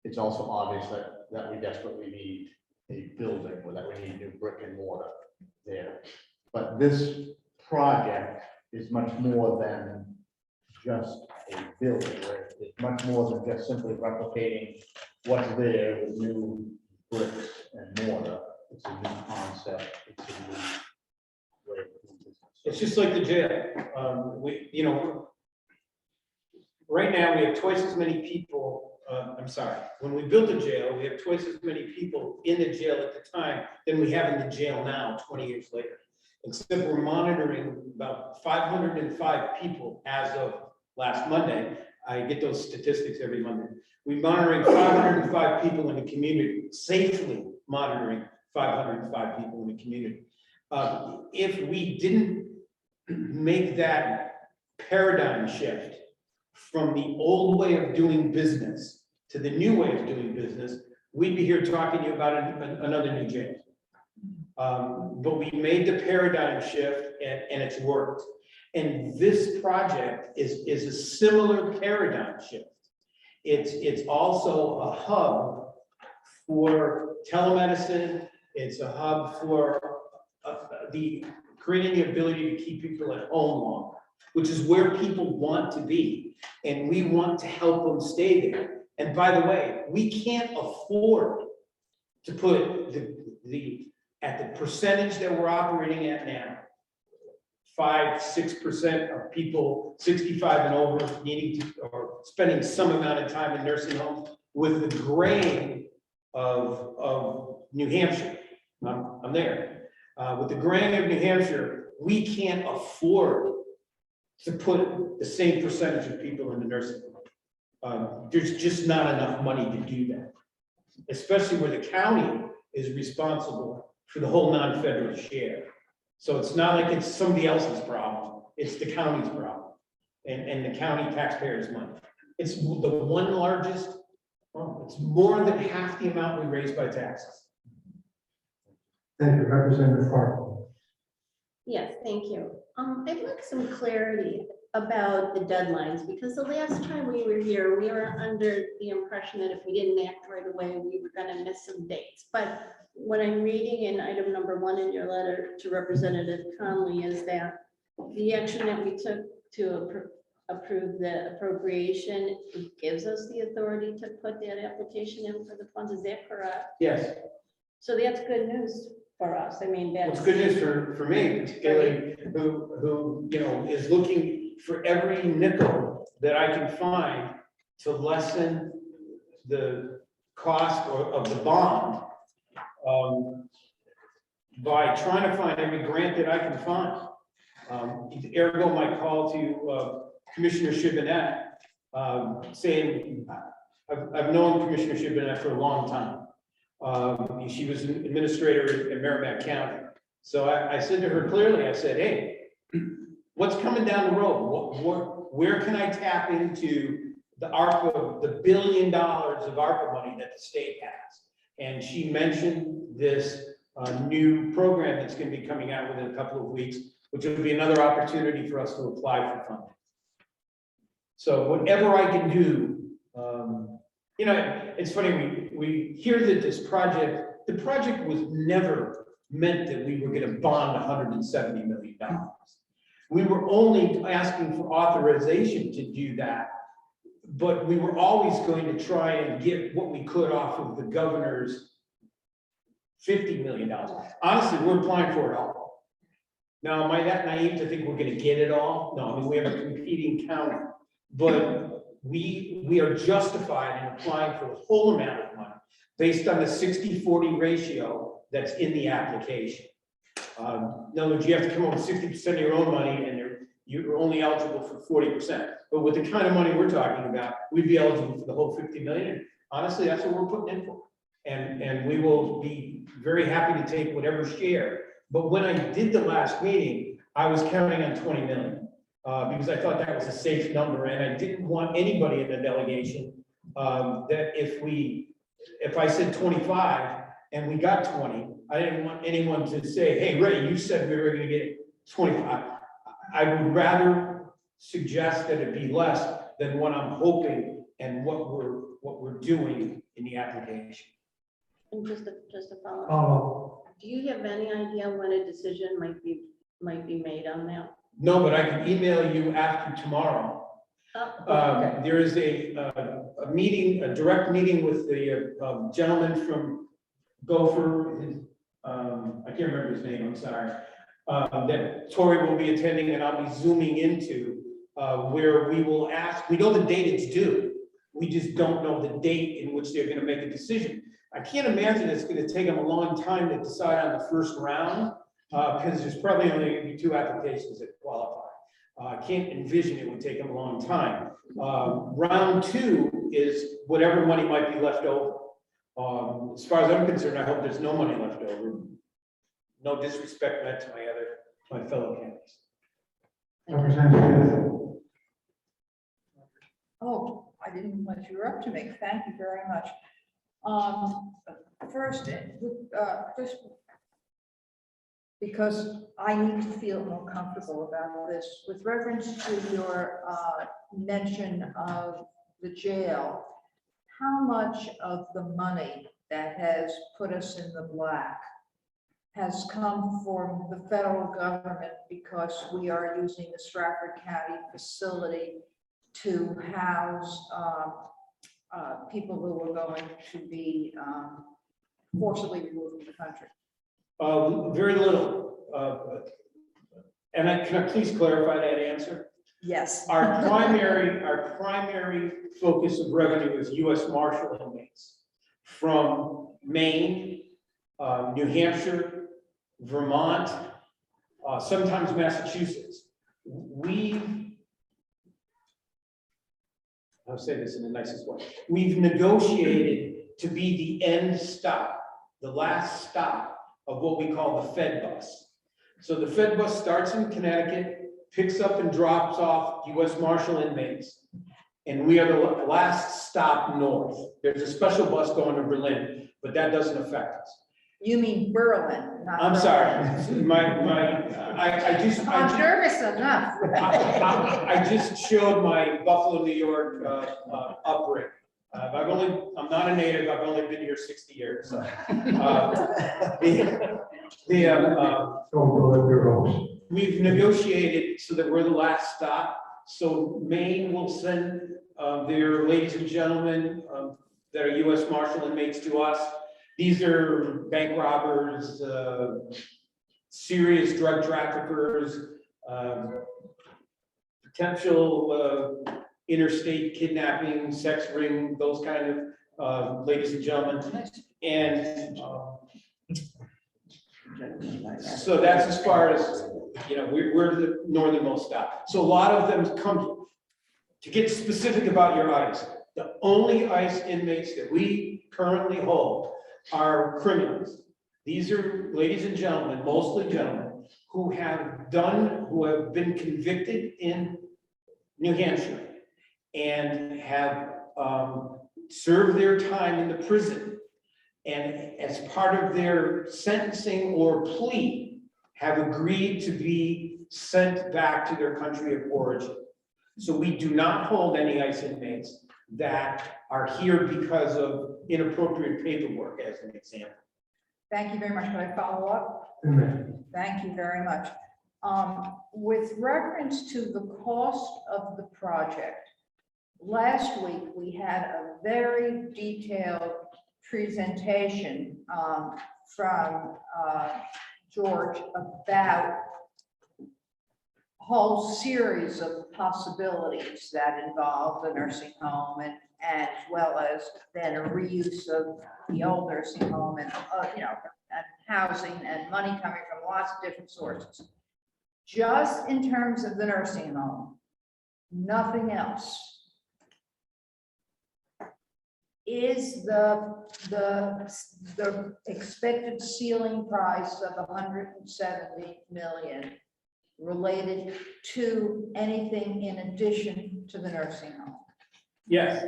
It's also obvious that we desperately need a building, or that we need new brick and mortar there. But this project is much more than just a building, right? It's much more than just simply replicating what's there with new bricks and mortar. It's a new concept. It's a new way of doing business. It's just like the jail. Right now we have twice as many people. When we built the jail, we have twice as many people in the jail at the time than we have in the jail now, 20 years later. Except we're monitoring about 505 people as of last Monday. I get those statistics every Monday. We're monitoring 505 people in the community, safely monitoring 505 people in the community. If we didn't make that paradigm shift from the old way of doing business to the new way of doing business, we'd be here talking to you about another new jail. But we made the paradigm shift, and it's worked. And this project is a similar paradigm shift. It's also a hub for telemedicine. It's a hub for creating the ability to keep people at home longer, which is where people want to be. And we want to help them stay there. And by the way, we can't afford to put at the percentage that we're operating at now, 5-6% of people 65 and over needing to, or spending some amount of time in nursing homes, with the grain of New Hampshire. I'm there. With the grain of New Hampshire, we can't afford to put the same percentage of people in the nursing home. There's just not enough money to do that, especially where the county is responsible for the whole non-federal share. So it's not like it's somebody else's problem, it's the county's problem, and the county taxpayers' money. It's the one largest, it's more than half the amount we raise by taxes. Thank you, Representative Farr. Yes, thank you. I'd like some clarity about the deadlines, because the last time we were here, we were under the impression that if we didn't act right away, we were going to miss some dates. But what I'm reading in item number 1 in your letter to Representative Conley is that the action that we took to approve the appropriation gives us the authority to put that application in for the funds. Is that correct? Yes. So that's good news for us. I mean, that's It's good news for me, particularly who is looking for every nickel that I can find to lessen the cost of the bond, by trying to find every grant that I can find. Ergo, my call to Commissioner Shibinette, saying, I've known Commissioner Shibinette for a long time. She was an administrator in Merrimack County. So I said to her clearly, I said, hey, what's coming down the road? Where can I tap into the ARPA, the $1 billion of ARPA money that the state has? And she mentioned this new program that's going to be coming out within a couple of weeks which would be another opportunity for us to apply for funding. So whatever I can do, you know, it's funny, we hear that the project was never meant that we were gonna bond $170 million. We were only asking for authorization to do that, but we were always going to try and get what we could off of the governor's $50 million. Honestly, we're applying for it all. Now, am I that naive to think we're gonna get it all? No, I mean, we have a competing county, but we are justified in applying for the whole amount of money based on the 60-40 ratio that's in the application. In other words, you have to come up with 60% of your own money and you're only eligible for 40%. But with the kind of money we're talking about, we'd be eligible for the whole 50 million. Honestly, that's what we're putting in for. And we will be very happy to take whatever share. But when I did the last meeting, I was counting on 20 million. Because I thought that was a safe number, and I didn't want anybody in the delegation that if I said 25 and we got 20, I didn't want anyone to say, hey, Ray, you said we were gonna get 25. I would rather suggest that it be less than what I'm hoping and what we're doing in the application. And just to follow, do you have any idea when a decision might be made on that? No, but I can email you after tomorrow. Okay. There is a meeting, a direct meeting with the gentleman from Gopher. I can't remember his name, I'm sorry. That Tori will be attending and I'll be zooming into where we will ask, we know the date it's due. We just don't know the date in which they're gonna make a decision. I can't imagine it's gonna take them a long time to decide on the first round. Because there's probably only going to be 2 applications that qualify. I can't envision it would take them a long time. Round 2 is whatever money might be left over. As far as I'm concerned, I hope there's no money left over. No disrespect meant to my fellow candidates. Representative. Oh, I didn't let you interrupt me. Thank you very much. First, just because I need to feel more comfortable about this, with reference to your mention of the jail, how much of the money that has put us in the black has come from the federal government because we are using the Stratford County facility to house people who are going to be forcibly removed from the country? Very little. Can I please clarify that answer? Yes. Our primary focus of revenue is U.S. Marshal inmates from Maine, New Hampshire, Vermont, sometimes Massachusetts. I'll say this in the nicest way. We've negotiated to be the end stop, the last stop of what we call the Fed bus. So the Fed bus starts in Connecticut, picks up and drops off U.S. Marshal inmates, and we are the last stop north. There's a special bus going to Berlin, but that doesn't affect us. You mean Berlin, not I'm Berlin. sorry, I'm nervous enough. I just showed my Buffalo, New York upbringing. I'm not a native, I've only been here 60 years. So. We've negotiated so that we're the last stop. So Maine will send their ladies and gentlemen that are U.S. Marshal inmates to us. These are bank robbers, serious drug traffickers, potential interstate kidnapping, sex ring, those kind of ladies and gentlemen. And so that's as far as, we're the northernmost stop. So a lot of them come, to get specific about your ICE, the only ICE inmates that we currently hold are criminals. These are ladies and gentlemen, mostly gentlemen, who have been convicted in New Hampshire and have served their time in the prison. And as part of their sentencing or plea, have agreed to be sent back to their country of origin. So we do not hold any ICE inmates that are here because of inappropriate paperwork, as an example. Thank you very much. Can I follow up? Amen. Thank you very much. With reference to the cost of the project, last week we had a very detailed presentation from George about a whole series of possibilities that involve the nursing home and as well as then a reuse of the old nursing home and, you know, and housing and money coming from lots of different sources. Just in terms of the nursing home, nothing else. Is the expected ceiling price of 170 million related to anything in addition to the nursing home? Yes,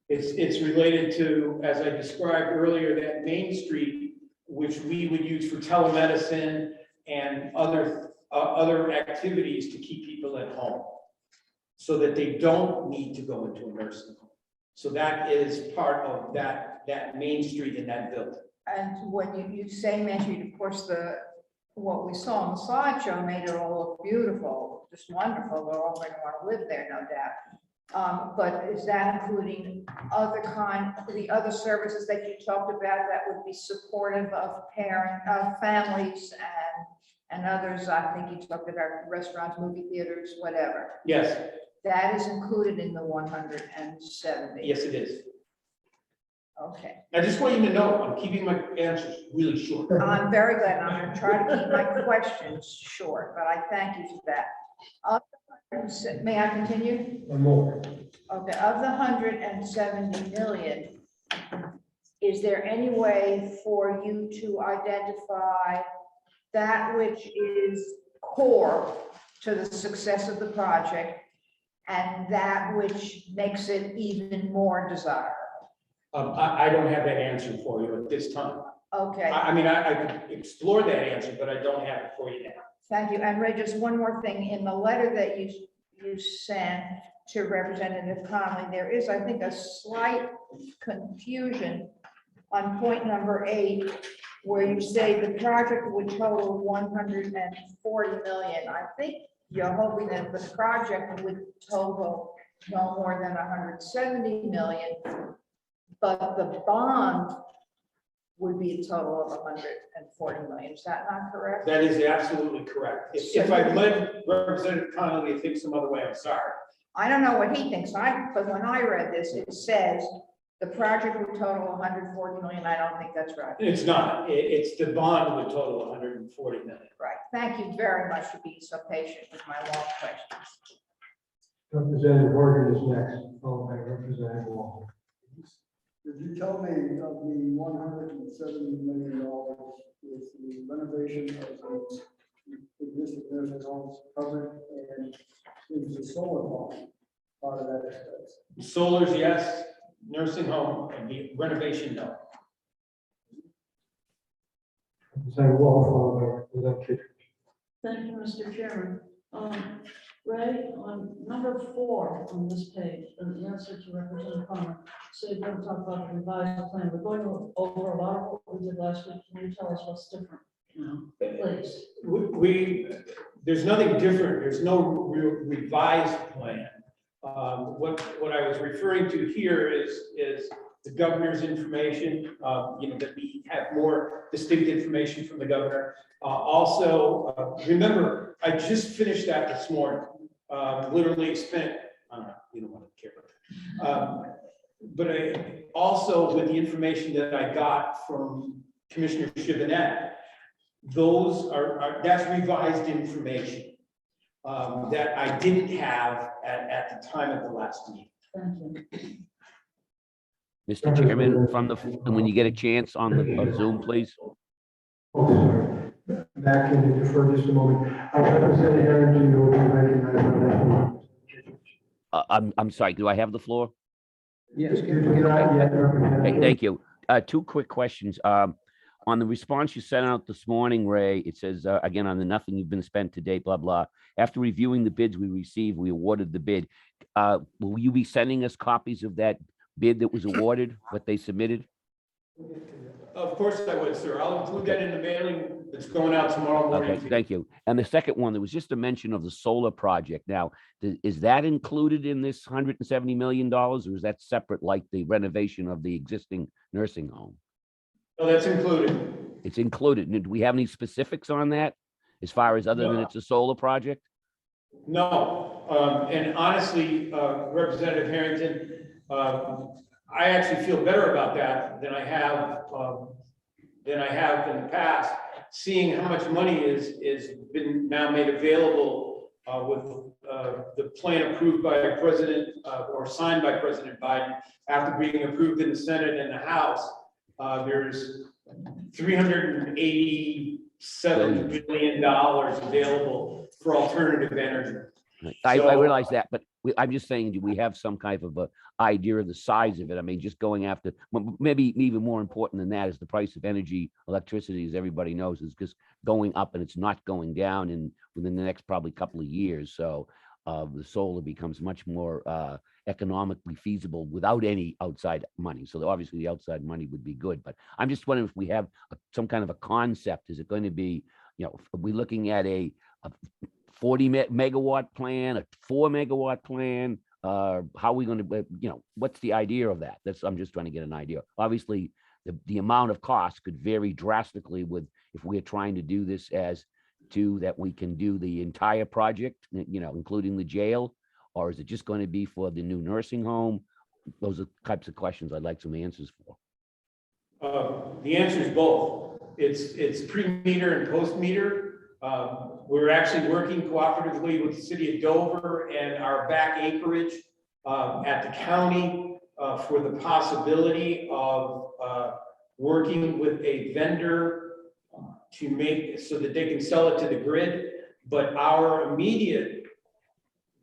it's related to, as I described earlier, that Main Street, which we would use for telemedicine and other activities to keep people at home, so that they don't need to go into a nursing home. So that is part of that Main Street in that building. And when you say Main Street, of course, what we saw on the slideshow made it all look beautiful, just wonderful. We're all going to want to live there, no doubt. But is that including the other services that you talked about that would be supportive of families and others? I think you talked about restaurants, movie theaters, whatever. Yes, That is included in the 170. yes, it is. Okay. I just want you to know, I'm keeping my answers really short. I'm very glad. I'm going to try to keep my questions short, but I thank you for that. May I continue? One more. Okay, of the 170 million, is there any way for you to identify that which is core to the success of the project and that which makes it even more desirable? I don't have that answer for you at this time. Okay, I mean, I could explore that answer, but I don't have it for you now. thank you. And Ray, just one more thing. In the letter that you sent to Representative Conley, there is, I think, a slight confusion on point number 8, where you say the project would total 140 million. I think you're hoping that the project would total no more than 170 million, but the bond would be a total of 140 million. Is that not correct? That is absolutely correct. If I've led Representative Connolly to think some other way, I'm sorry. I don't know what he thinks. But when I read this, it says the project would total 140 million. I don't think that's right. It's not. It's the bond would total 140 million. Right. Thank you very much for being so patient with my long questions. Representative Morgan is next, followed by Representative Wall. Did you tell me of the $170 million with the renovation of the existing nursing homes covered, and is the solar home part of that expense? Solar's yes, nursing home, and the renovation, no. Representative Wall, followed by Representative Kittredge. Thank you, Mr. Chairman. Ray, on number 4 on this page, in the answer to Representative Palmer, so you're going to talk about the revised plan. We're going over a lot of what we did last week. Can you tell us what's different now, please? There's nothing different. There's no revised plan. What I was referring to here is the governor's information, that we have more distinct information from the governor. Also, remember, I just finished that this morning. Literally spent, I don't know, you don't want to care about that. But I also, with the information that I got from Commissioner Chivinette, that's revised information that I didn't have at the time of the last meeting. Thank you. Mr. Chairman, when you get a chance on the Zoom, please. Oh, sorry. Back in defer just a moment. Representative Aaron, you will be recognized on that. I'm sorry, do I have the floor? Yes. You're not yet, Representative. Okay, thank you. 2 quick questions. on the response you sent out this morning, Ray, it says, again, on the nothing you've been spent to date, blah, blah. After reviewing the bids we received, we awarded the bid. Will you be sending us copies of that bid that was awarded, what they submitted? Of course I would, sir. I'll include that in the mailing that's going out tomorrow morning. Okay, thank you. And the second one, there was just a mention of the solar project. Now, is that included in this $170 million, or is that separate, like the renovation of the existing nursing home? No, that's included. It's included. Do we have any specifics on that as far as other than No. it's a solar project? No, and honestly, Representative Harrington, I actually feel better about that than I have in the past, seeing how much money is been now made available with the plan approved by President or signed by President Biden after being approved in the Senate and the House. There's $387 billion available for alternative energy. I So- realize that, but I'm just saying, do we have some kind of a idea of the size of it? I mean, just going after, maybe even more important than that is the price of energy, electricity, as everybody knows, is just going up and it's not going down within the next probably couple of years. So the solar becomes much more economically feasible without any outside money. So obviously the outside money would be good, but I'm just wondering if we have some kind of a concept. Is it going to be, are we looking at a 40 megawatt plan, a 4 megawatt plan? How are we going to, what's the idea of that? I'm just trying to get an idea. Obviously, the amount of cost could vary drastically with if we're trying to do this as to that we can do the entire project, including the jail, or is it just going to be for the new nursing home? Those are the types of questions I'd like some answers for. The answer is both. It's pre-meter and post-meter. We're actually working cooperatively with the city of Dover and our back acreage at the county for the possibility of working with a vendor to make so that they can sell it to the grid. But our immediate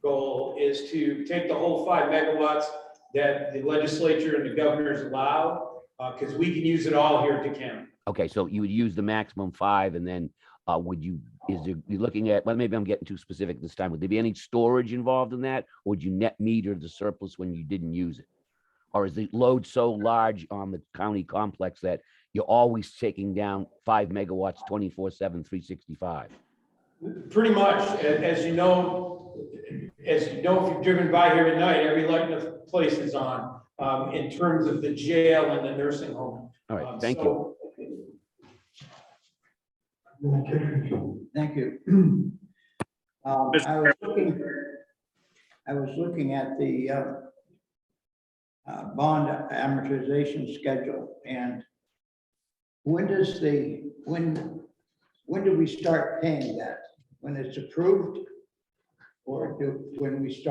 goal is to take the whole 5 megawatts that the legislature and the governors allow, because we can use it all here at the county. Okay, so you would use the maximum 5, and then you're looking at, well, maybe I'm getting too specific this time. Would there be any storage involved in that? Or would you net meter the surplus when you didn't use it? Or is the load so large on the county complex that you're always taking down 5 megawatts, 24/7, 365? Pretty much, as you know, if you've driven by here at night, every light in the place is on, in terms of the jail and the nursing home. All right, thank you. Thank you. I was looking at the bond amortization schedule, and when do we start paying that? When it's approved, or when we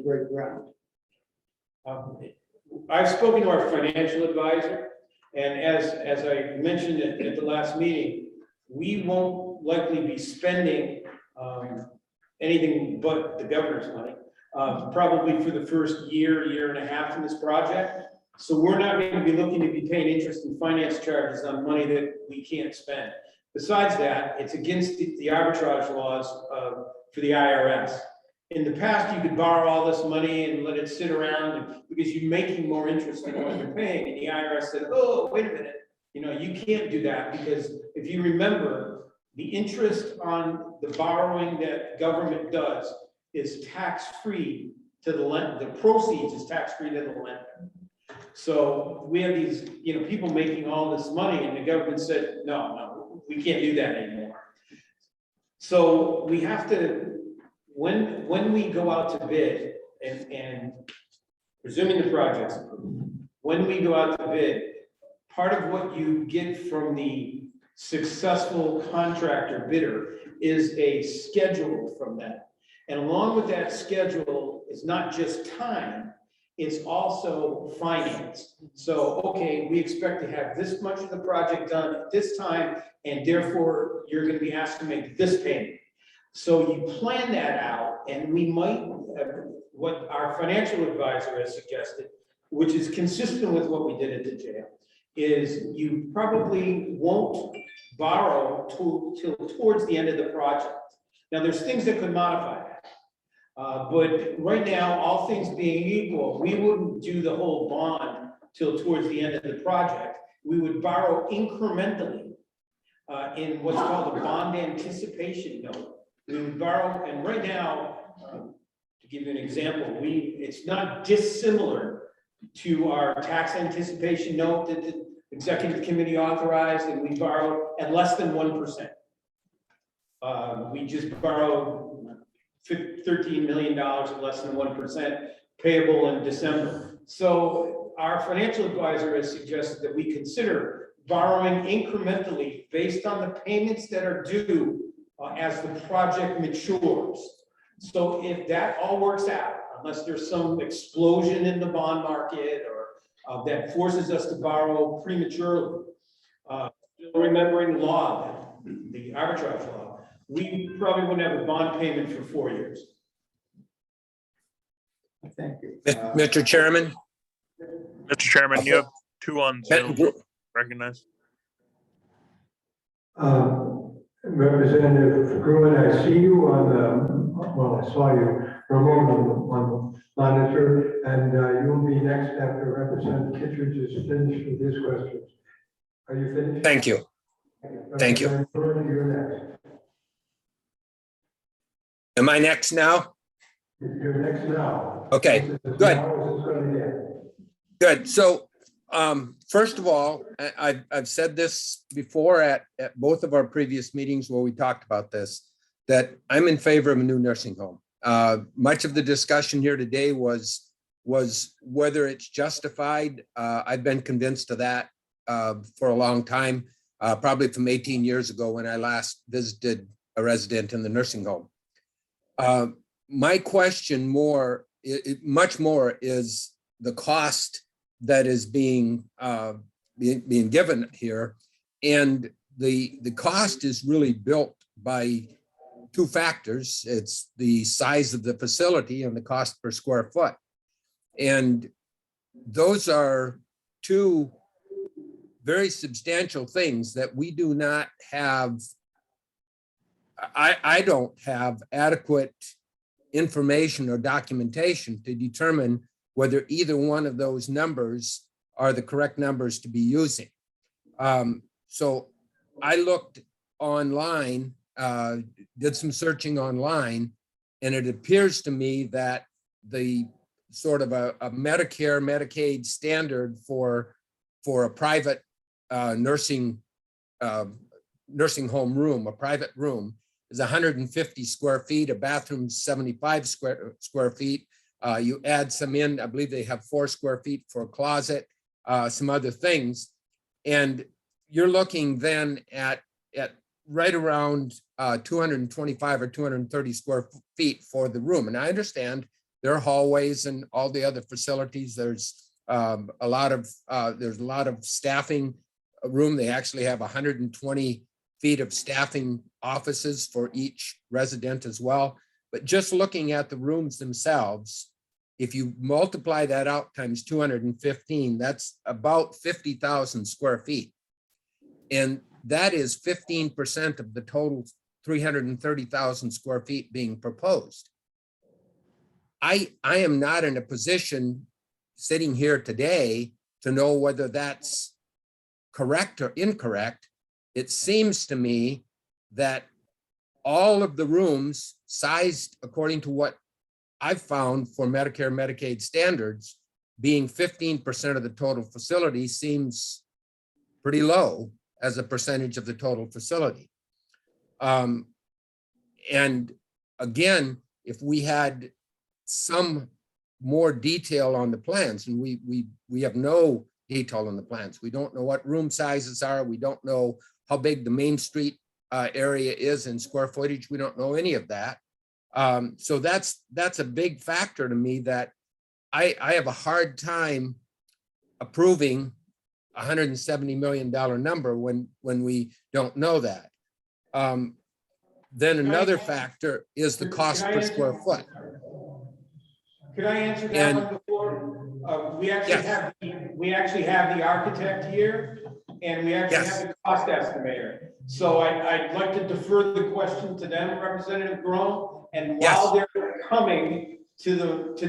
break ground? I've spoken to our financial advisor, and as I mentioned at the last meeting, we won't likely be spending anything but the governor's money, probably for the first year and a half in this project. So we're not going to be looking to be paying interest and finance charges on money that we can't spend. Besides that, it's against the arbitrage laws for the IRS. In the past, you could borrow all this money and let it sit around because you're making more interest than what you're paying. And the IRS said, oh, wait a minute. You can't do that, because if you remember, the interest on the borrowing that government does is tax-free to the lender. The proceeds is tax-free to the lender. So we have these, people making all this money, and the government said, no, we can't do that anymore. So we have to, when we go out to bid, and presuming the project's approved, when we go out to bid, part of what you get from the successful contractor bidder is a schedule from them. And along with that schedule is not just time, it's also finance. So, okay, we expect to have this much of the project done at this time, and therefore you're going to be asked to make this payment. So you plan that out, and we might, what our financial advisor has suggested, which is consistent with what we did at the jail, is you probably won't borrow till towards the end of the project. Now, there's things that could modify that. But right now, all things being equal, we wouldn't do the whole bond till towards the end of the project. We would borrow incrementally in what's called a bond anticipation note. We would borrow, and right now, to give you an example, it's not dissimilar to our tax anticipation note that the executive committee authorized, and we borrowed at less than 1%. We just borrowed $13 million at less than 1% payable in December. So our financial advisor has suggested that we consider borrowing incrementally based on the payments that are due as the project matures. So if that all works out, unless there's some explosion in the bond market or that forces us to borrow prematurely, remembering law, the arbitrage law, we probably wouldn't have a bond payment for 4 years. Thank you. Mr. Chairman, Mr. Chairman, you have two on Zoom. Recognize. Representative Gruen, I see you on well, I saw you for a moment on the monitor, and you'll be next after Representative Kittredge is finished with his questions. Are you finished? thank you. Thank you. You're next. Am I next now? You're next now. Okay, good. Good. So, first of all, I've said this before at both of our previous meetings where we talked about this, that I'm in favor of a new nursing home. Much of the discussion here today was whether it's justified. I've been convinced of that for a long time, probably from 18 years ago when I last visited a resident in the nursing home. My question much more is the cost that is being given here. And the cost is really built by two factors. It's the size of the facility and the cost per square foot. And those are two very substantial things that we do not have. I don't have adequate information or documentation to determine whether either one of those numbers are the correct numbers to be using. So I looked online, did some searching online, and it appears to me that the sort of a Medicare, Medicaid standard for a private nursing home room, a private room, is 150 square feet, a bathroom 75 square feet. You add some in, I believe they have 4 square feet for a closet, some other things. And you're looking then at right around 225 or 230 square feet for the room. And I understand there are hallways and all the other facilities. There's a lot of staffing room. They actually have 120 feet of staffing offices for each resident as well. But just looking at the rooms themselves, if you multiply that out times 215, that's about 50,000 square feet. And that is 15% of the total 330,000 square feet being proposed. I am not in a position sitting here today to know whether that's correct or incorrect. It seems to me that all of the rooms sized according to what I've found for Medicare, Medicaid standards, being 15% of the total facility seems pretty low as a percentage of the total facility. And again, if we had some more detail on the plans, and we have no detail on the plans. We don't know what room sizes are. We don't know how big the Main Street area is in square footage. We don't know any of that. So that's a big factor to me that I have a hard time approving $170 million number when we don't know that. Then another factor is the cost per square foot. Could I answer that one before? We actually we actually have the architect here, and we actually Yes. have the cost estimator. So I'd like to defer the question to them, Representative Grom, and while they're coming to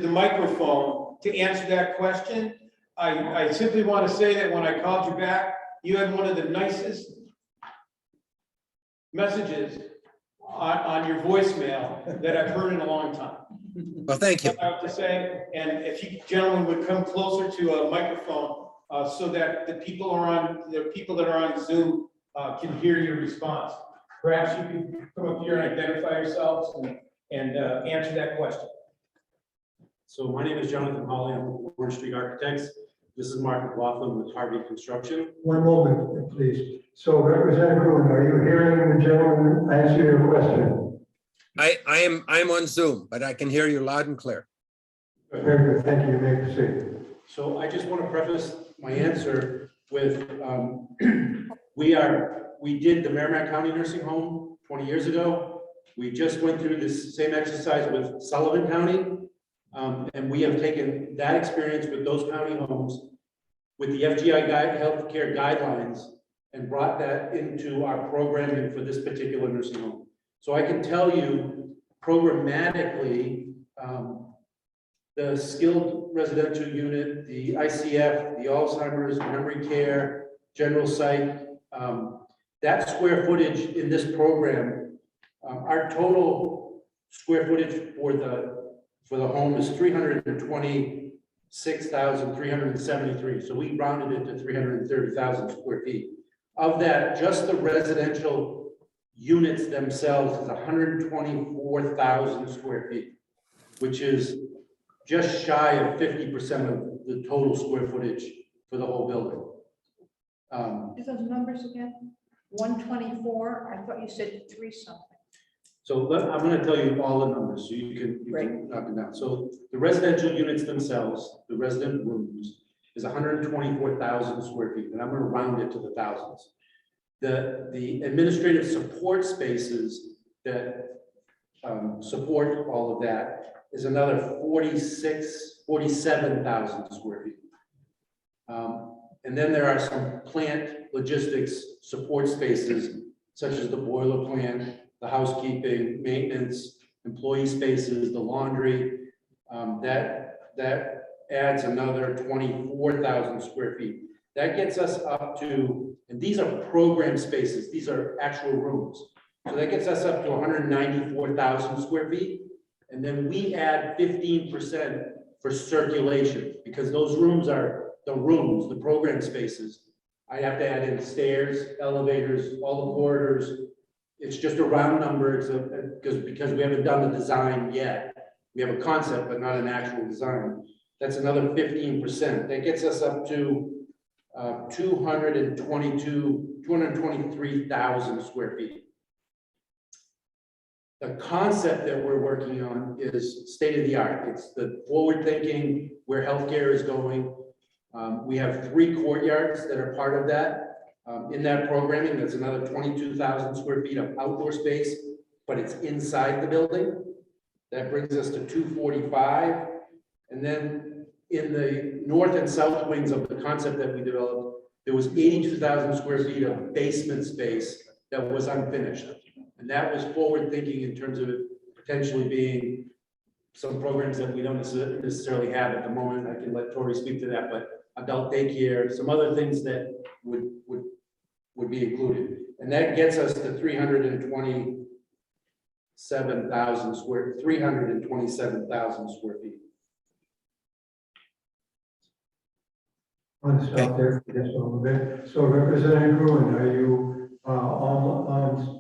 the microphone to answer that question, I simply want to say that when I called you back, you had one of the nicest messages on your voicemail that I've heard in a long time. Well, thank you. I have to say, and if you gentlemen would come closer to a microphone, so that the people that are on Zoom can hear your response. Perhaps you can come up here and identify yourselves and answer that question. So my name is Jonathan Hawley. I'm with Orange Street Architects. This is Mark McLaughlin with Harvey Construction. One moment, please. So Representative Gruen, are you hearing the gentleman answer your question? I'm on Zoom, but I can hear you loud and clear. Very good, thank you. You may proceed. So I just want to preface my answer with, we did the Merrimack County Nursing Home 20 years ago. We just went through this same exercise with Sullivan County. And we have taken that experience with those county homes with the FGI healthcare guidelines and brought that into our programming for this particular nursing home. So I can tell you programmatically, the skilled residential unit, the ICF, the Alzheimer's, memory care, general psych, that square footage in this program, our total square footage for the home is 326,373. So we rounded it to 330,000 square feet. Of that, just the residential units themselves is 124,000 square feet, which is just shy of 50% of the total square footage for the whole building. Is those numbers again? 124, I thought you said 3 something. So I'm going to tell you all the numbers so you can knock them down. So the residential units themselves, the resident rooms, is 124,000 square feet, and I'm going to round it to the thousands. The administrative support spaces that support all of that is another 47,000 square feet. And then there are some plant logistics support spaces, such as the boiler plant, the housekeeping, maintenance, employee spaces, the laundry. That adds another 24,000 square feet. That gets us up to, and these are program spaces, these are actual rooms. So that gets us up to 194,000 square feet. And then we add 15% for circulation, because those rooms are the program spaces. I have to add in stairs, elevators, all the corridors. It's just a round number, because we haven't done the design yet. We have a concept, but not an actual design. That's another 15%. That gets us up to 223,000 square feet. The concept that we're working on is state of the art. It's the forward thinking where healthcare is going. We have 3 courtyards that are part of that. In that programming, that's another 22,000 square feet of outdoor space, but it's inside the building. That brings us to 245. And then in the north and south wings of the concept that we developed, there was 82,000 square feet of basement space that was unfinished. And that was forward thinking in terms of it potentially being some programs that we don't necessarily have at the moment. I can let Tori speak to that, but adult daycare, some other things that would be included. And that gets us to 327,000 square feet. Want to stop there for just a little bit. So Representative Gruen, are you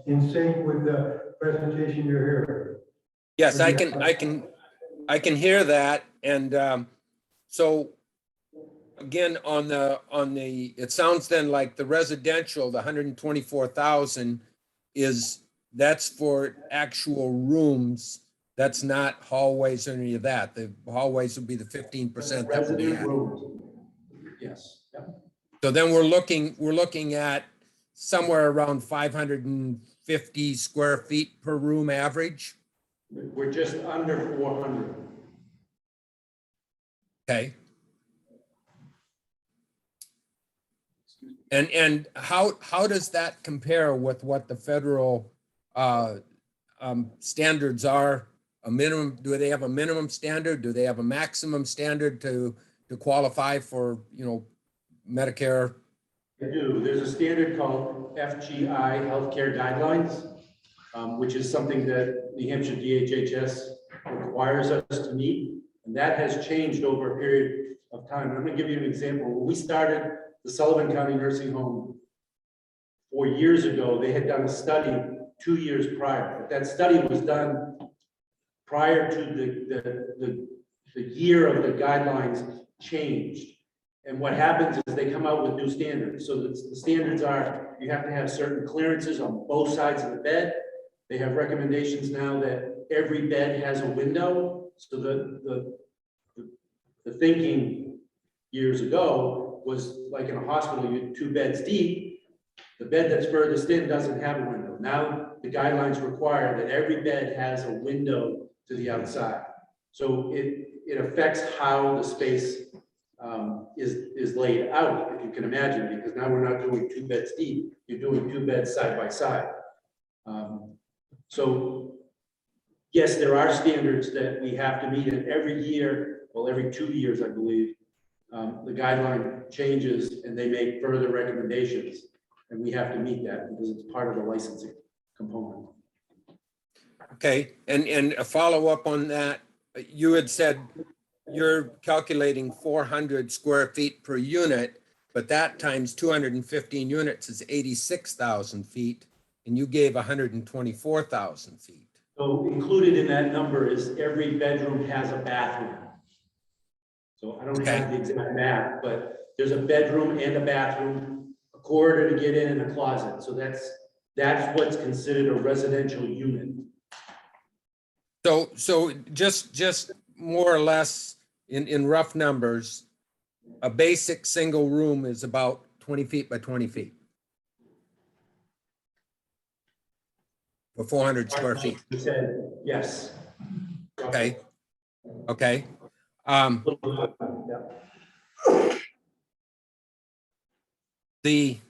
in sync with the presentation you're hearing? Yes, I can hear that. And so again, on the, it sounds then like the residential, the 124,000 that's for actual rooms. That's not hallways or any of that. The hallways would be the 15% that we Resident have. rooms. Yes. Yep. So then we're looking at somewhere around 550 square feet per room average. We're just under 400. Okay. And how does that compare with what the federal standards are? A minimum, do they have a minimum standard? Do they have a maximum standard to qualify for, you know, Medicare? They do. There's a standard called FGI Healthcare Guidelines, which is something that New Hampshire DHHS requires us to meet. And that has changed over a period of time. And I'm going to give you an example. When we started the Sullivan County Nursing Home 4 years ago, they had done a study 2 years prior. But that study was done prior to the year of the guidelines changed. And what happens is they come out with new standards. So the standards are, you have to have certain clearances on both sides of the bed. They have recommendations now that every bed has a window. So the thinking years ago was like in a hospital, you're 2 beds deep. The bed that's furthest in doesn't have a window. Now the guidelines require that every bed has a window to the outside. So it affects how the space is laid out, if you can imagine, because now we're not doing 2 beds deep, you're doing 2 beds side by side. So yes, there are standards that we have to meet, and every year, well, every 2 years, I believe, the guideline changes and they make further recommendations, and we have to meet that because it's part of the licensing component. Okay, and a follow-up on that, you had said you're calculating 400 square feet per unit, but that times 215 units is 86,000 feet, and you gave 124,000 feet. So included in that number is every bedroom has a bathroom. So I don't have the exact math, but there's a bedroom and a bathroom, a corridor to get in, and a closet. So that's what's considered a residential unit. So just more or less in rough numbers, a basic single room is about 20 feet by 20 feet. For 400 square feet. You said yes. Okay. Okay. The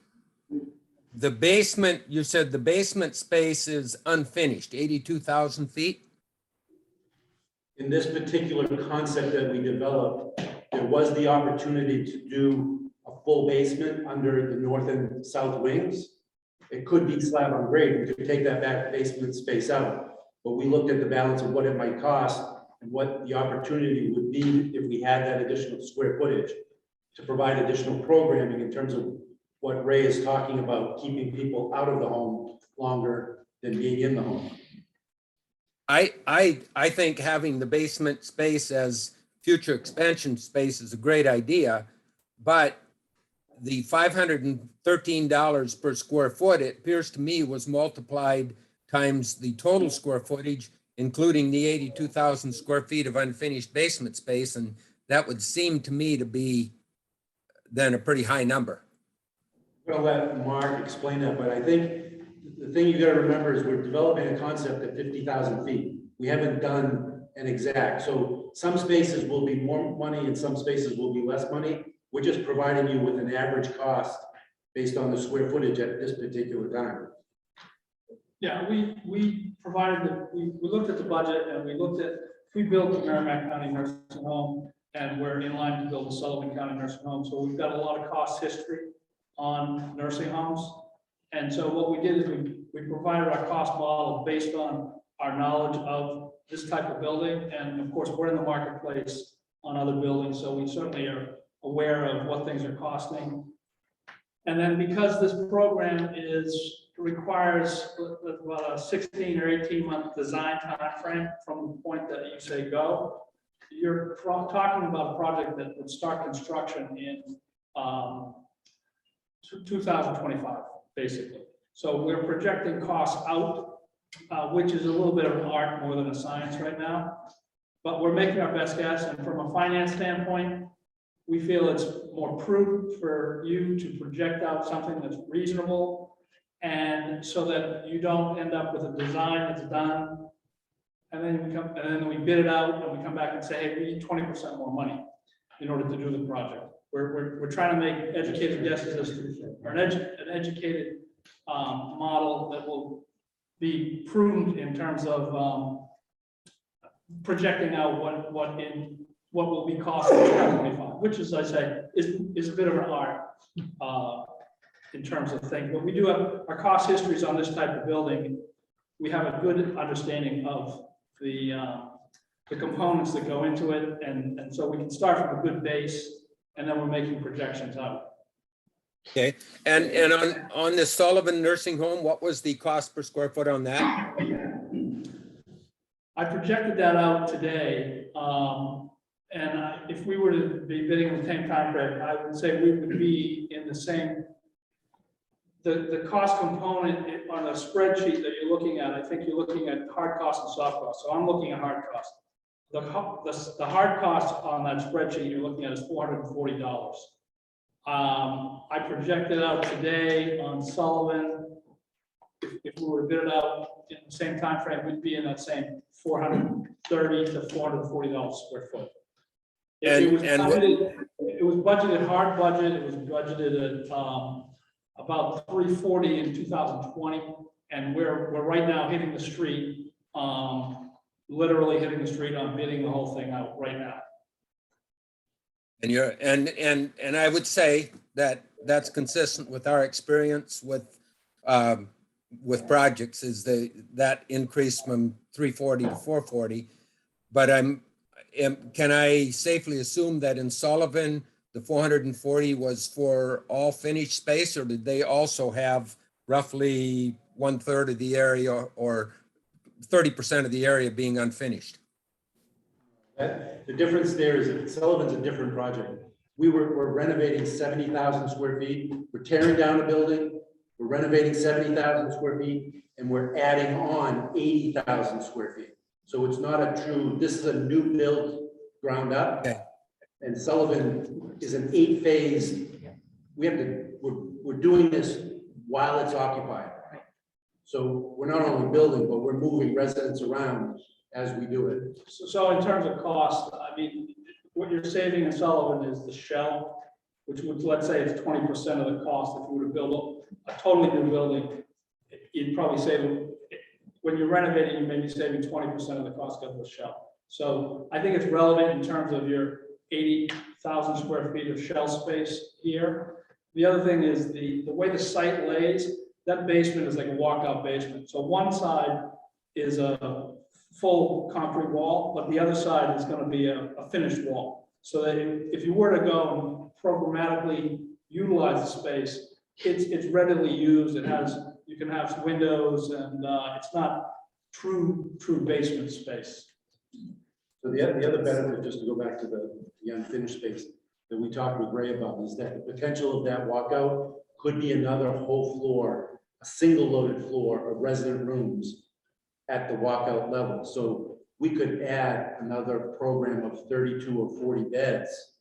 basement, you said the basement space is unfinished, 82,000 feet? In this particular concept that we developed, there was the opportunity to do a full basement under the north and south wings. It could be slab on grade. We could take that back basement space out. But we looked at the balance of what it might cost and what the opportunity would be if we had that additional square footage to provide additional programming in terms of what Ray is talking about, keeping people out of the home longer than being in the home. I think having the basement space as future expansion space is a great idea, but the $513 per square foot, it appears to me, was multiplied times the total square footage, including the 82,000 square feet of unfinished basement space, and that would seem to me to be then a pretty high number. I'll let Mark explain that, but I think the thing you gotta remember is we're developing a concept at 50,000 feet. We haven't done an exact, so some spaces will be more money and some spaces will be less money. We're just providing you with an average cost based on the square footage at this particular time. Yeah, we provided, we looked at the budget and we looked at, we built the Merrimack County Nursing Home and we're in line to build the Sullivan County Nursing Home. So we've got a lot of cost history on nursing homes. And so what we did is we provided our cost model based on our knowledge of this type of building. And of course, we're in the marketplace on other buildings. So we certainly are aware of what things are costing. And then because this program requires about a 16 or 18 month design time frame from the point that you say go, you're talking about a project that would start construction in 2025, basically. So we're projecting costs out, which is a little bit of an art more than a science right now, but we're making our best guess. And from a finance standpoint, we feel it's more prudent for you to project out something that's reasonable, and so that you don't end up with a design that's done, and then we bid it out, and we come back and say, hey, we need 20% more money in order to do the project. we're trying to make educated guesses or an educated model that will be prudent in terms of projecting out what will be cost in 2025, which, as I say, is a bit of an art in terms of things. But we do have our cost histories on this type of building. We have a good understanding of the components that go into it, and so we can start from a good base, and then we're making projections out. Okay, and on the Sullivan Nursing Home, what was the cost per square foot on that? I projected that out today, if we were to be bidding in the same timeframe, I would say we would be in the same. The cost component on a spreadsheet that you're looking at, I think you're looking at hard cost and soft cost. So I'm looking at hard cost. The hard cost on that spreadsheet you're looking at is $440. I projected out today on Sullivan. If we were to bid it out in the same time frame, we'd be in that same $430 to $440 square foot. It was budgeted hard budget. It was budgeted at about 340 in 2020, and we're right now hitting the street, literally hitting the street on bidding the whole thing out right now. And I would say that that's consistent with our experience with projects, is that increase from 340 to 440. But can I safely assume that in Sullivan, the 440 was for all finished space, or did they also have roughly 1/3 of the area or 30% of the area being unfinished? The difference there is that Sullivan's a different project. We're renovating 70,000 square feet. We're tearing down a building. We're renovating 70,000 square feet, and we're adding on 80,000 square feet. So it's not a true, this is a new build ground up. Okay. And Sullivan is an 8-phase. We're doing this while it's occupied. So we're not only building, but we're moving residents around as we do it. So in terms of cost, I mean, what you're saving in Sullivan is the shell, which would, let's say it's 20% of the cost. If you were to build a totally new building, you'd probably save, when you're renovating, you may be saving 20% of the cost of the shell. So I think it's relevant in terms of your 80,000 square feet of shell space here. The other thing is the way the site lays, that basement is like a walkout basement. So one side is a full concrete wall, but the other side is going to be a finished wall. So that if you were to go and programmatically utilize the space, it's readily used. You can have windows, and it's not true basement space. So the other benefit, just to go back to the unfinished space that we talked with Ray about, is that the potential of that walkout could be another whole floor, a single loaded floor of resident rooms at the walkout level. So we could add another program of 32 or 40 beds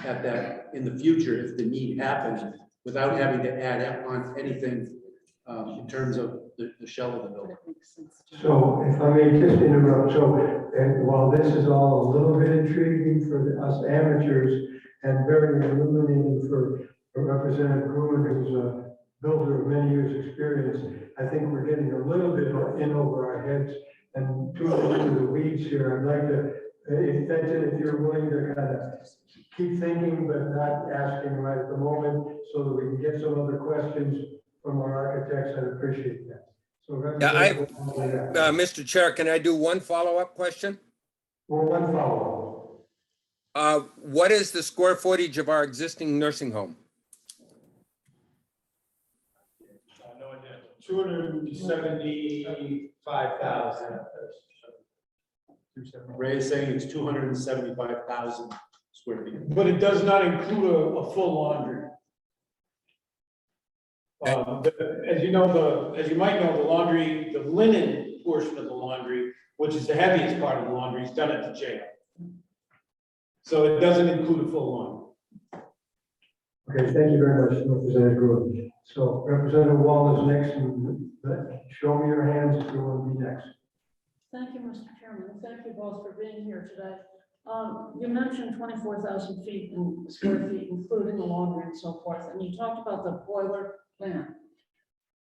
at that in the future if the need happens, without having to add on anything in terms of the shell of the building. So if I may just interrupt, and while this is all a little bit intriguing for us amateurs and very illuminating for Representative Gruen, who's a builder of many years' experience, I think we're getting a little bit in over our heads and too much into the weeds here. I'd like to, if you're willing to kind of keep thinking but not asking right at the moment, so that we can get some other questions from our architects, I'd appreciate that. So, Mr. Chair, can I do one follow-up question? Well, one follow-up. What is the square footage of our existing nursing home? No idea. 275,000. Ray is saying it's 275,000 square feet. But it does not include a full laundry. As you might know, the linen portion of the laundry, which is the heaviest part of the laundry, is done at the jail. So it doesn't include a full laundry. Okay, thank you very much, Representative Gruen. So Representative Wall is next, and show me your hands if you want to be next. Thank you, Mr. Chairman, and thank you both for being here today. You mentioned 24,000 square feet, including the laundry and so forth, and you talked about the boiler plant.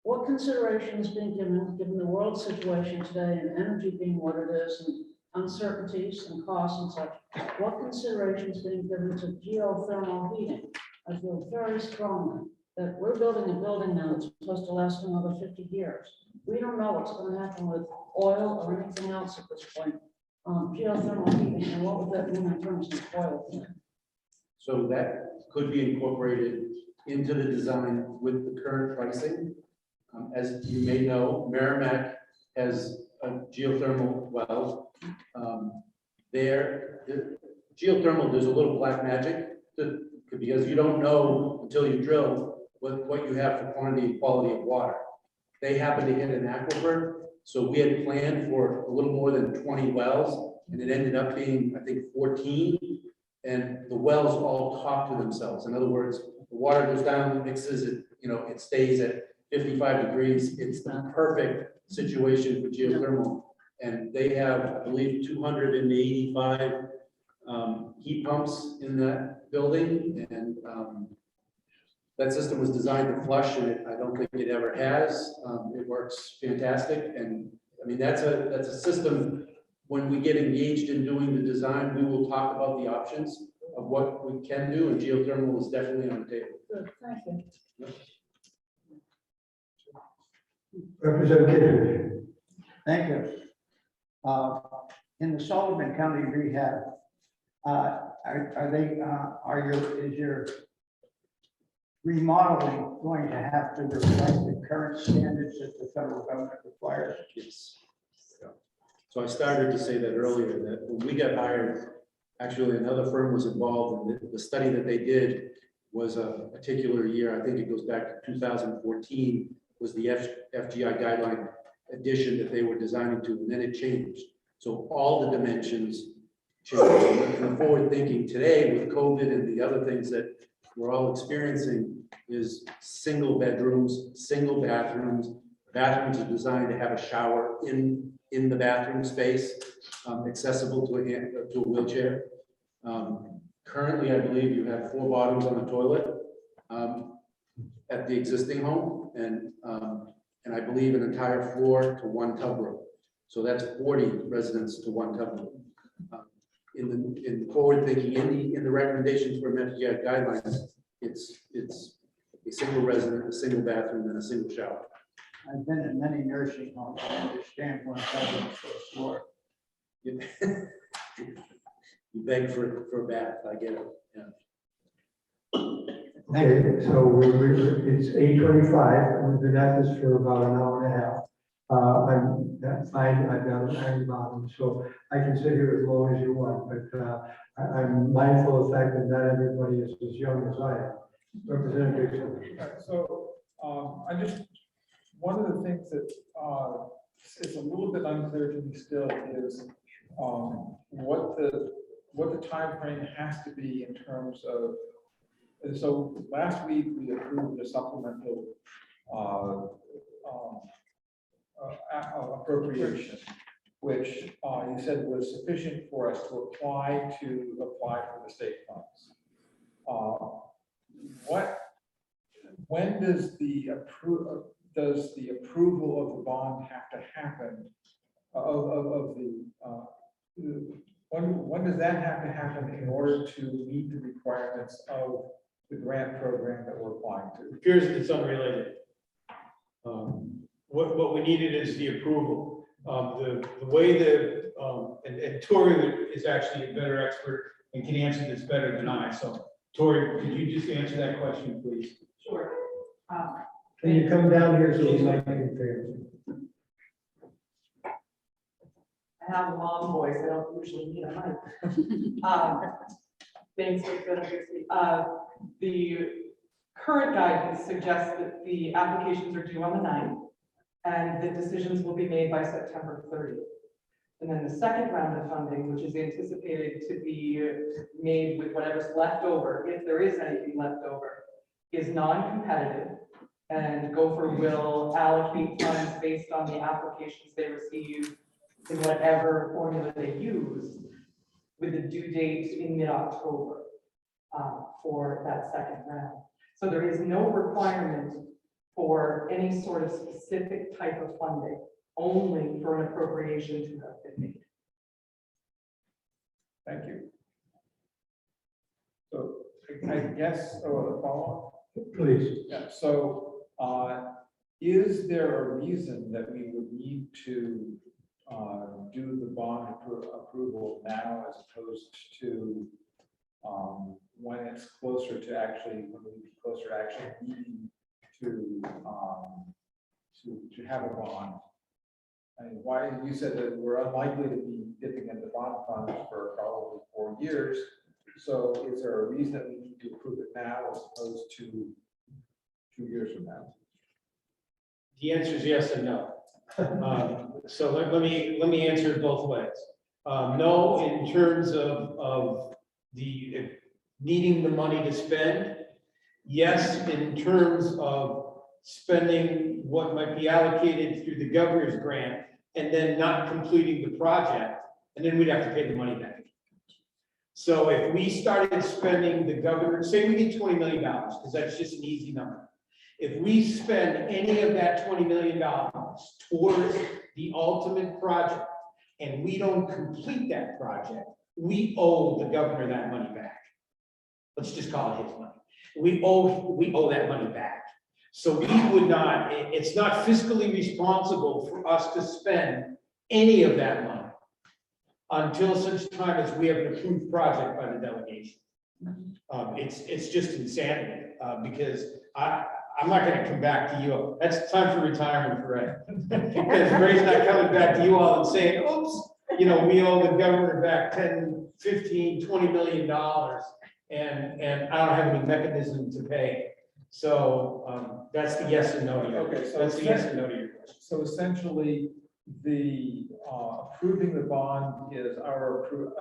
What consideration is being given the world situation today and energy being what it is and uncertainties and costs and such? What consideration is being given to geothermal heating? I feel very strongly that we're building a building now that's supposed to last another 50 years. We don't know what's going to happen with oil or anything else at this point. Geothermal heating, and what would that mean in terms of oil? So that could be incorporated into the design with the current pricing. As you may know, Merrimack has a geothermal well. Geothermal, there's a little black magic because you don't know until you drill what you have for quantity and quality of water. They happen to hit an aquifer, so we had planned for a little more than 20 wells, and it ended up being, I think, 14. And the wells all talk to themselves. In other words, the water goes down, mixes it, it stays at 55 degrees. It's the perfect situation for geothermal. And they have, I believe, 285 heat pumps in that building. And that system was designed to flush, and I don't think it ever has. It works fantastic. And I mean, that's a system. When we get engaged in doing the design, we will talk about the options of what we can do, and geothermal is definitely on the table. Good, thank you. Representative. Thank you. In the Sullivan County rehab, is your remodeling going to have to reflect the current standards that the federal government requires? Yes. So I started to say that earlier, that when we got hired, actually another firm was involved, and the study that they did was a particular year. I think it goes back to 2014, was the FGI guideline addition that they were designing to, and then it changed. So all the dimensions changed. And the forward thinking today with COVID and the other things that we're all experiencing is single bedrooms, single bathrooms. Bathrooms are designed to have a shower in the bathroom space, accessible to a wheelchair. Currently, I believe you have 4 bottoms on the toilet at the existing home, and I believe an entire floor to 1 tub room. So that's 40 residents to 1 tub room. In the forward thinking, in the recommendations for MFGI guidelines, it's a single resident, a single bathroom, and a single shower. I've been in many nursing homes. I understand one thousand for a floor. You beg for a bath, I get it. Yeah. Okay, so it's 8:25, we've been at this for about an hour and a half. That's fine, I've got an iron bottom, so I can sit here as long as you want, but I'm mindful of the fact that not everybody is as young as I am. Representative. So one of the things that is a little bit unclear to me still is what the time frame has to be in terms of. And so last week we approved a supplemental appropriation, which you said was sufficient for us to apply for the state funds. When does the approval of the bond have to happen? When does that have to happen in order to meet the requirements of the grant program that we're applying to? It appears that it's unrelated. What we needed is the approval. The way that, and Tori is actually a better expert and can answer this better than I. So Tori, could you just answer that question, please? Sure. Can you come down here so we might can hear you? I have a long voice. I don't usually need a mic. Thanks for the current guidance suggests that the applications are due on the 9th and the decisions will be made by September 30th. And then the second round of funding, which is anticipated to be made with whatever's left over, if there is anything left over, is non-competitive, and Gopher will allocate funds based on the applications they receive in whatever formula they use. with a due date in mid-October for that second round. So there is no requirement for any sort of specific type of funding, only for an appropriation to have been made. Thank you. So I guess, a follow-up? Please. Yeah, so, is there a reason that we would need to, do the bond approval now as opposed to, when it's closer to actually, when we be closer to actually needing to have a bond? I mean, why, you said that we're unlikely to be dipping into bond funds for probably 4 years. So is there a reason that we need to approve it now as opposed to 2 years from now? The answer is yes and no. So let me answer it both ways. No, in terms of the needing the money to spend. Yes, in terms of spending what might be allocated through the governor's grant and then not completing the project, and then we'd have to pay the money back. So if we started spending the governor, say we get $20 million, because that's just an easy number. If we spend any of that $20 million towards the ultimate project and we don't complete that project, we owe the governor that money back. Let's just call it his money. We owe that money back. So we would not, it's not fiscally responsible for us to spend any of that money until such time as we have an approved project by the delegation. It's just insanity because I'm not going to come back to you. That's time for retirement for Ray. Because Ray's not coming back to you all and saying, oops, we owe the governor back 10, 15, $20 million and I don't have any mechanism to pay. So that's the yes and no to your Okay, so that's the yes and no to your question. So essentially, the approving the bond is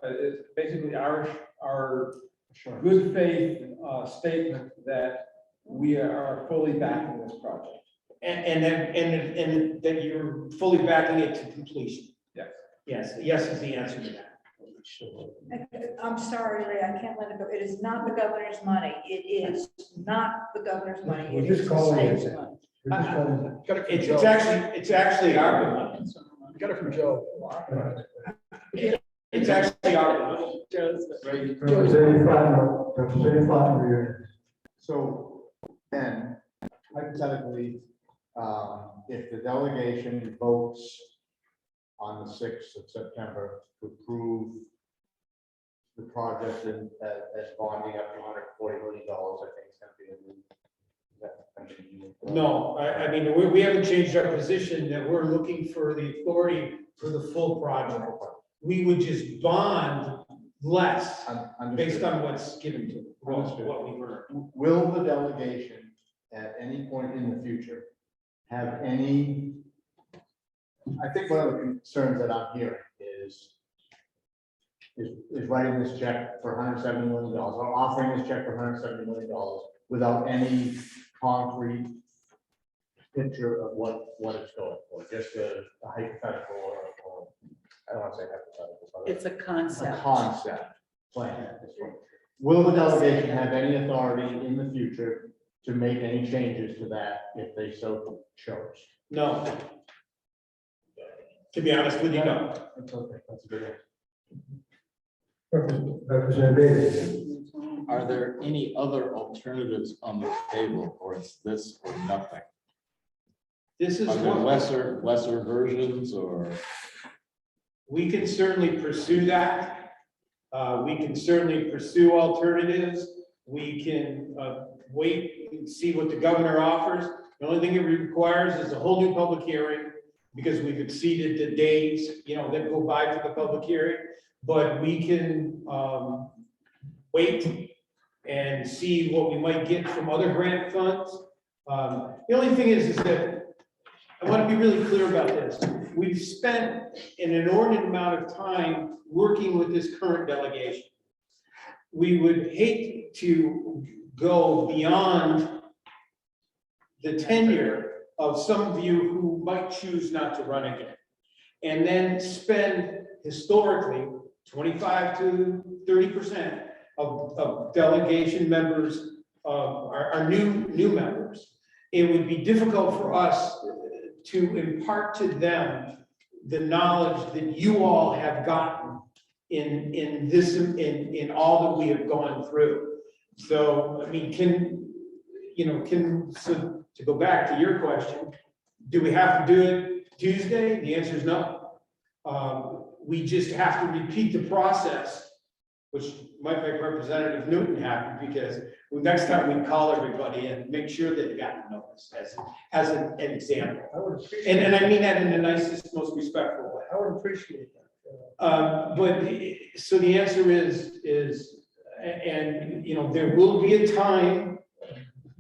is basically our good faith statement that we are fully backing this project. And then you're fully backing it to completion. Yes. Yes is the answer to that. I'm sorry, Ray, I can't let it go. It is not the governor's money. It is not the governor's money. We're It just is the calling it state's that. money. We're just calling it. It's actually our money. Got it from Joe. It's actually our money. So then, hypothetically, if the delegation votes on the 6th of September to approve the project and as bonding up to $140 million, I think it's going to be No, I mean, we haven't changed our position that we're looking for the authority for the full project. We would just bond less based on what's given to what we were. Will the delegation at any point in the future have any? I think one of the concerns that I'm hearing is writing this check for $170 million or offering this check for $170 million without any concrete picture of what it's going for, just a hypothetical or I don't want to say hypothetical. But It's a concept. A concept plan at this point. Will the delegation have any authority in the future to make any changes to that if they so chose? No. To be honest with you, no. That's okay. That's a good answer. Are there any other alternatives on the table, or is this or nothing? This is Are there what lesser versions, or? we can certainly pursue that. We can certainly pursue alternatives. We can wait and see what the governor offers. The only thing it requires is a whole new public hearing because we've exceeded the days, that go by for the public hearing. But we can wait and see what we might get from other grant funds. The only thing is that I want to be really clear about this. We've spent an inordinate amount of time working with this current delegation. We would hate to go beyond the tenure of some of you who might choose not to run again, and then spend historically 25 to 30% of delegation members are new members. It would be difficult for us to impart to them the knowledge that you all have gotten in all that we have gone through. So, I mean, so to go back to your question, do we have to do it Tuesday? The answer is no. We just have to repeat the process, which might make Representative Newton happy, because next time we call everybody and make sure that they got the notice as an example. I would appreciate And I mean that in the nicest, most respectful way. I would appreciate that. But, so the answer is, and, you know, there will be a time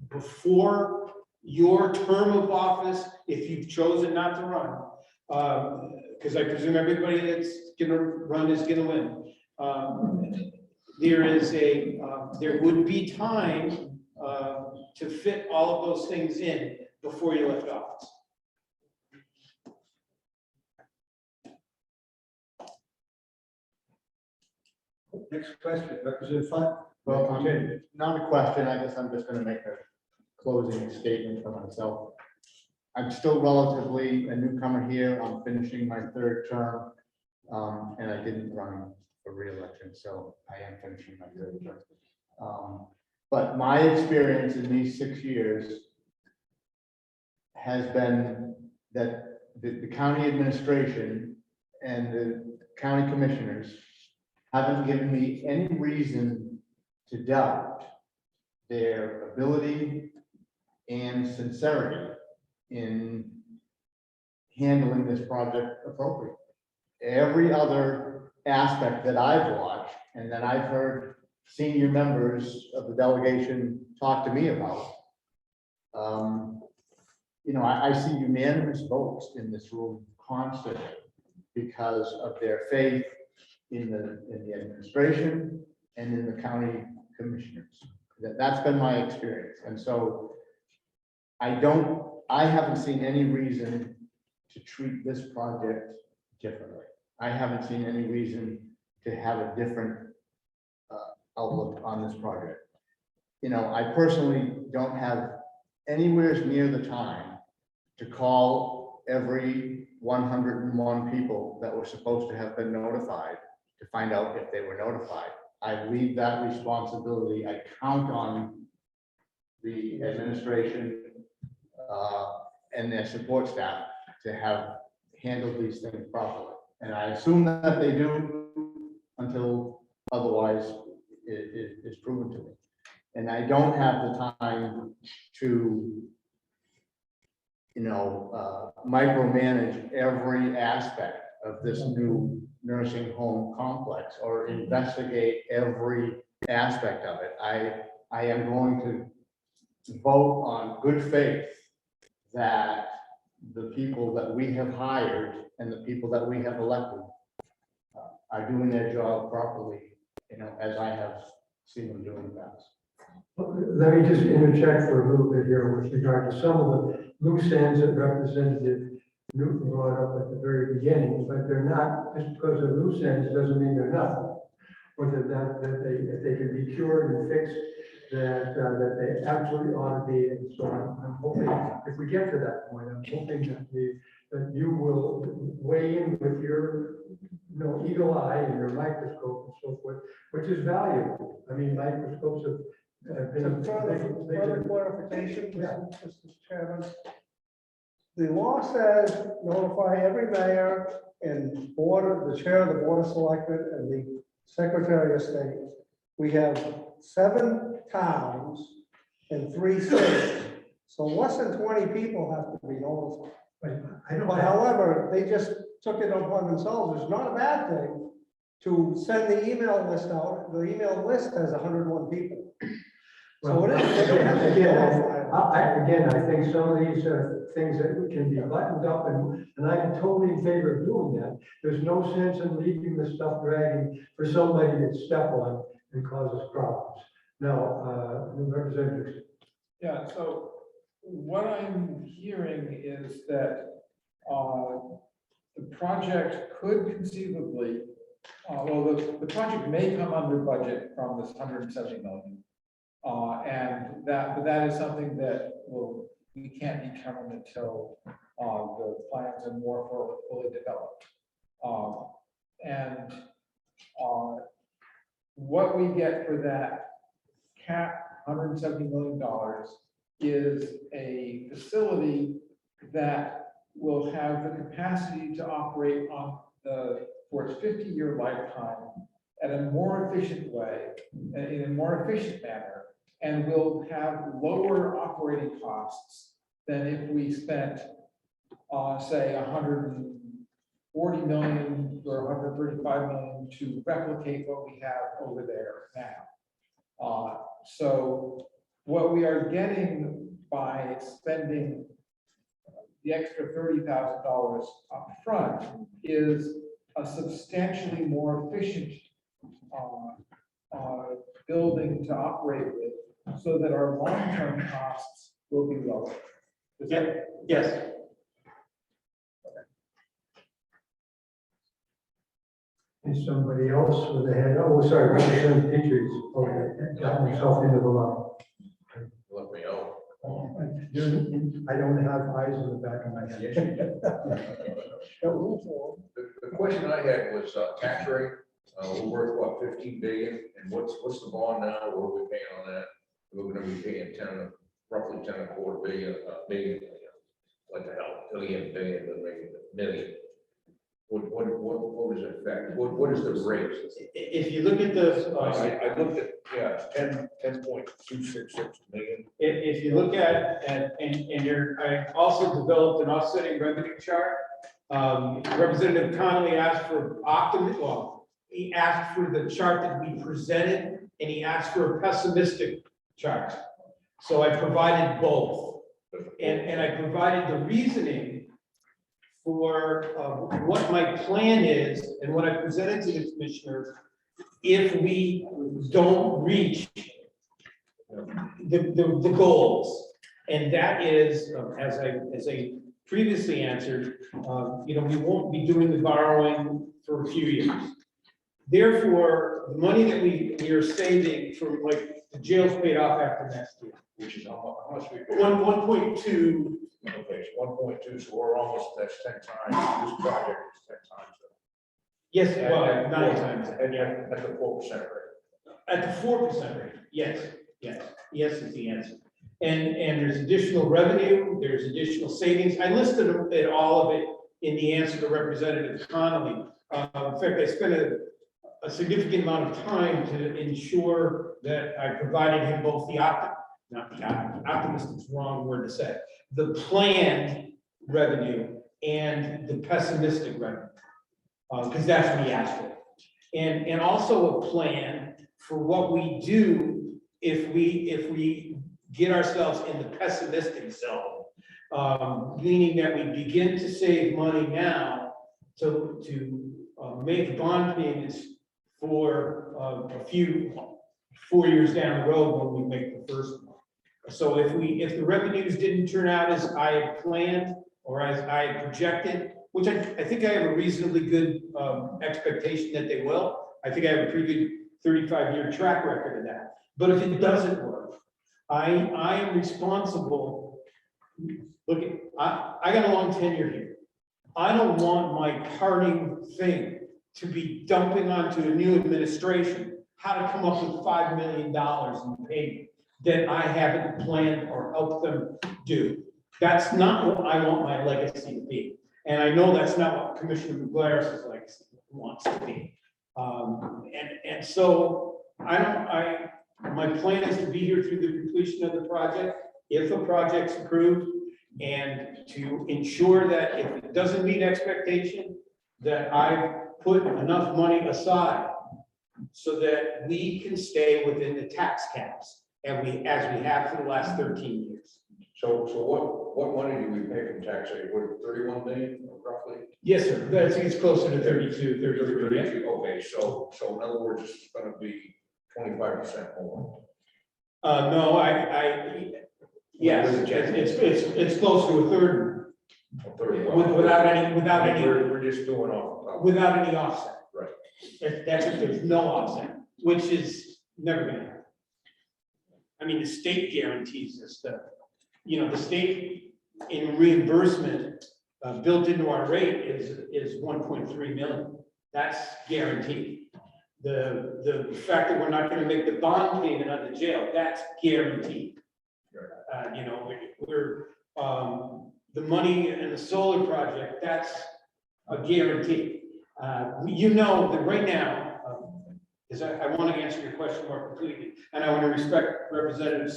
before your term of office, if you've chosen not to run, because I presume everybody that's gonna run is gonna win. There would be time to fit all of those things in before you left office. Next question, Representative Fund. Well, not a question, I guess I'm just gonna make a closing statement for myself. I'm still relatively a newcomer here, I'm finishing my third term, and I didn't run for reelection, so I am finishing my third term. But my experience in these 6 years has been that the county administration and the county commissioners haven't given me any reason to doubt their ability and sincerity in handling this project appropriately. Every other aspect that I've watched and that I've heard senior members of the delegation talk to me about, you know, I see unanimous votes in this room constantly because of their faith in the administration and in the county commissioners. That's been my experience. And so I haven't seen any reason to treat this project differently. I haven't seen any reason to have a different outlook on this project. You know, I personally don't have anywhere near the time to call every 101 people that were supposed to have been notified to find out if they were notified. I leave that responsibility. I count on the administration and their support staff to have handled these things properly. And I assume that they do until otherwise is proven to me. And I don't have the time to, you know, micromanage every aspect of this new nursing home complex or investigate every aspect of it. I am going to vote on good faith that the people that we have hired and the people that we have elected are doing their job properly, you know, as I have seen them do in the past. Let me just interject for a little bit here with regard to some of the loose ends that Representative Newton brought up at the very beginning, but they're not, just because they're loose ends doesn't mean they're nothing. Or that they can be cured and fixed, that they absolutely ought to be. And so I'm hoping, if we get to that point, I'm hoping that you will weigh in with your, you know, eagle eye and your microscope and so forth, which is valuable. I mean, microscopes have been. Further clarification, Mr. Chairman. The law says notify every mayor and the chair of the board of selectmen and the secretary of state. We have 7 towns and 3 cities. So less than 20 people have to be notified. But however, they just took it upon themselves. It's not a bad thing to send the email list out. The email list has 101 people. So it is. Again, I think some of these are things that can be buttoned up, and I'm totally in favor of doing that. There's no sense in leaving the stuff dragging for somebody to step on and cause us problems. Now, Representative. Yeah, so what I'm hearing is that the project could conceivably Well, the project may come under budget from this 170 million. And but that is something that we can't determine until the plans are more fully developed. And what we get for that cap, $170 million, is a facility that will have the capacity to operate for its 50-year lifetime at a more efficient way, in a more efficient manner, and will have lower operating costs than if we spent, say, 140 million or 135 million to replicate what we have over there now. So what we are getting by spending the extra $30,000 up front is a substantially more efficient building to operate with, so that our long-term costs will be lower. Is that? Yes. Is somebody else with a hand? Oh, sorry, Representative Peters. Okay, got myself into the line. Let me know. I don't have eyes in the back of my head. The question I had was tax rate. We're worth what, 15 billion, and what's the bond now? What are we paying on that? We're gonna be paying roughly 10.25 billion, what the hell, billion, million. What does it affect? What is the rate? If you look at the, I looked at, yeah, 10.266 million. if you look at, I also developed an offsetting revenue chart. Representative Connolly asked for he asked for the chart that we presented, and he asked for a pessimistic chart. So I provided both. And I provided the reasoning for what my plan is and what I presented to the commissioners if we don't reach the goals. And that is, as I previously answered, we won't be doing the borrowing for a few years. Therefore, the money that we are saving from, like, the jail's paid off after next year. Which is how much we pay? 1.2. Okay, so 1.2, so we're almost, that's 10 times, this project is 10 times. Yes, well, And 9 times. And yet, at the 4% rate. At the 4% rate, yes is the answer. And there's additional revenue, there's additional savings. I listed all of it in the answer to Representative Connolly. In fact, I spent a significant amount of time to ensure that I provided him both optimistic is the wrong word to say, the planned revenue and the pessimistic revenue, because that's what he asked for. And also a plan for what we do if we get ourselves in the pessimistic zone, meaning that we begin to save money now to make bond payments for a few 4 years down the road when we make the first one. So if the revenues didn't turn out as I had planned or as I had projected, which I think I have a reasonably good expectation that they will. I think I have a pretty good 35-year track record of that. But if it doesn't work, I am responsible. Look, I got a long tenure here. I don't want my parting thing to be dumping onto a new administration how to come up with $5 million in payment that I haven't planned or helped them do. That's not what I want my legacy to be. And I know that's not what Commissioner McGuire's legacy wants to be. And so my plan is to be here through the completion of the project, if a project's approved, and to ensure that if it doesn't meet expectation, that I've put enough money aside so that we can stay within the tax caps as we have for the last 13 years. So what money do we pay from tax rate? What, 31 million roughly? Yes, sir. I think it's closer to 32, 33. 32, okay, so in other words, it's gonna be 25% more. No, yes, it's close to a third. A third. Without any. We're just doing off. Without any offset. Right. That's if there's no offset, which is never gonna happen. I mean, the state guarantees this stuff. You know, the state in reimbursement, built into our rate is 1.3 million. That's guaranteed. The fact that we're not gonna make the bond payment on the jail, that's guaranteed. You know, we're, the money in the solar project, that's a guarantee. You know that right now, is I want to answer your question more completely, and I want to respect Representative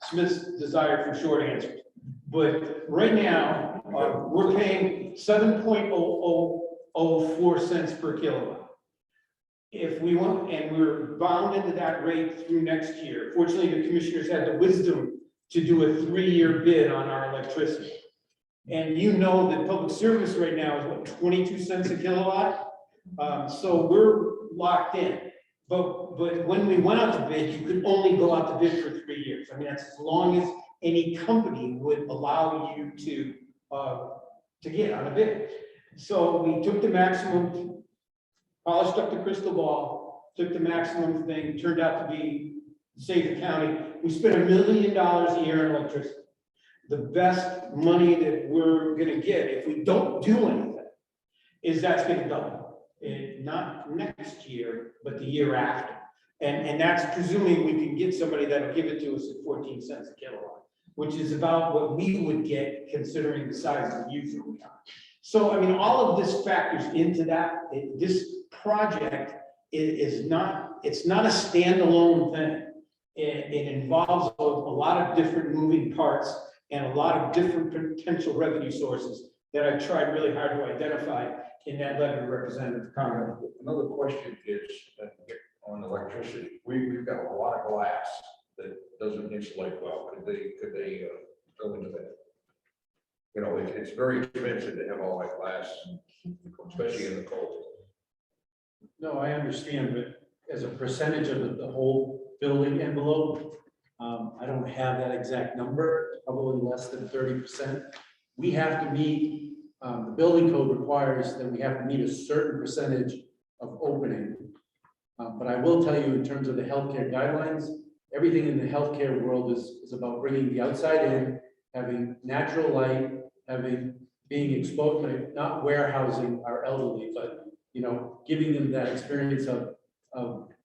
Smith's desire for short answers. But right now, we're paying 7.0004 cents per kilowatt. If we want, and we're bound into that rate through next year. Fortunately, the commissioners had the wisdom to do a 3-year bid on our electricity. And you know that public service right now is what, 22 cents a kilowatt? So we're locked in. But when we went out to bid, you could only go out to bid for 3 years. I mean, that's as long as any company would allow you to get on a bid. So we took the maximum, polished up the crystal ball, took the maximum thing, turned out to be save the county. We spent $1 million a year on electricity. The best money that we're gonna get if we don't do anything is that's gonna double. Not next year, but the year after. And that's presuming we can get somebody that'll give it to us at 14 cents a kilowatt, which is about what we would get considering the size of the user we are. So, I mean, all of this factors into that. This project is not, it's not a standalone thing. It involves a lot of different moving parts and a lot of different potential revenue sources that I've tried really hard to identify in that letter to Representative Conrad. Another question is on electricity. We've got a lot of glass that doesn't insulate well. Could they go into that? You know, it's very expensive to have all that glass, especially in the cold. No, I understand, but as a percentage of the whole building envelope, I don't have that exact number, probably less than 30%. We have to meet, the building code requires that we have to meet a certain percentage of opening. But I will tell you, in terms of the healthcare guidelines, everything in the healthcare world is about bringing the outside in, having natural light, being exposed, like, not warehousing our elderly, but, you know, giving them that experience of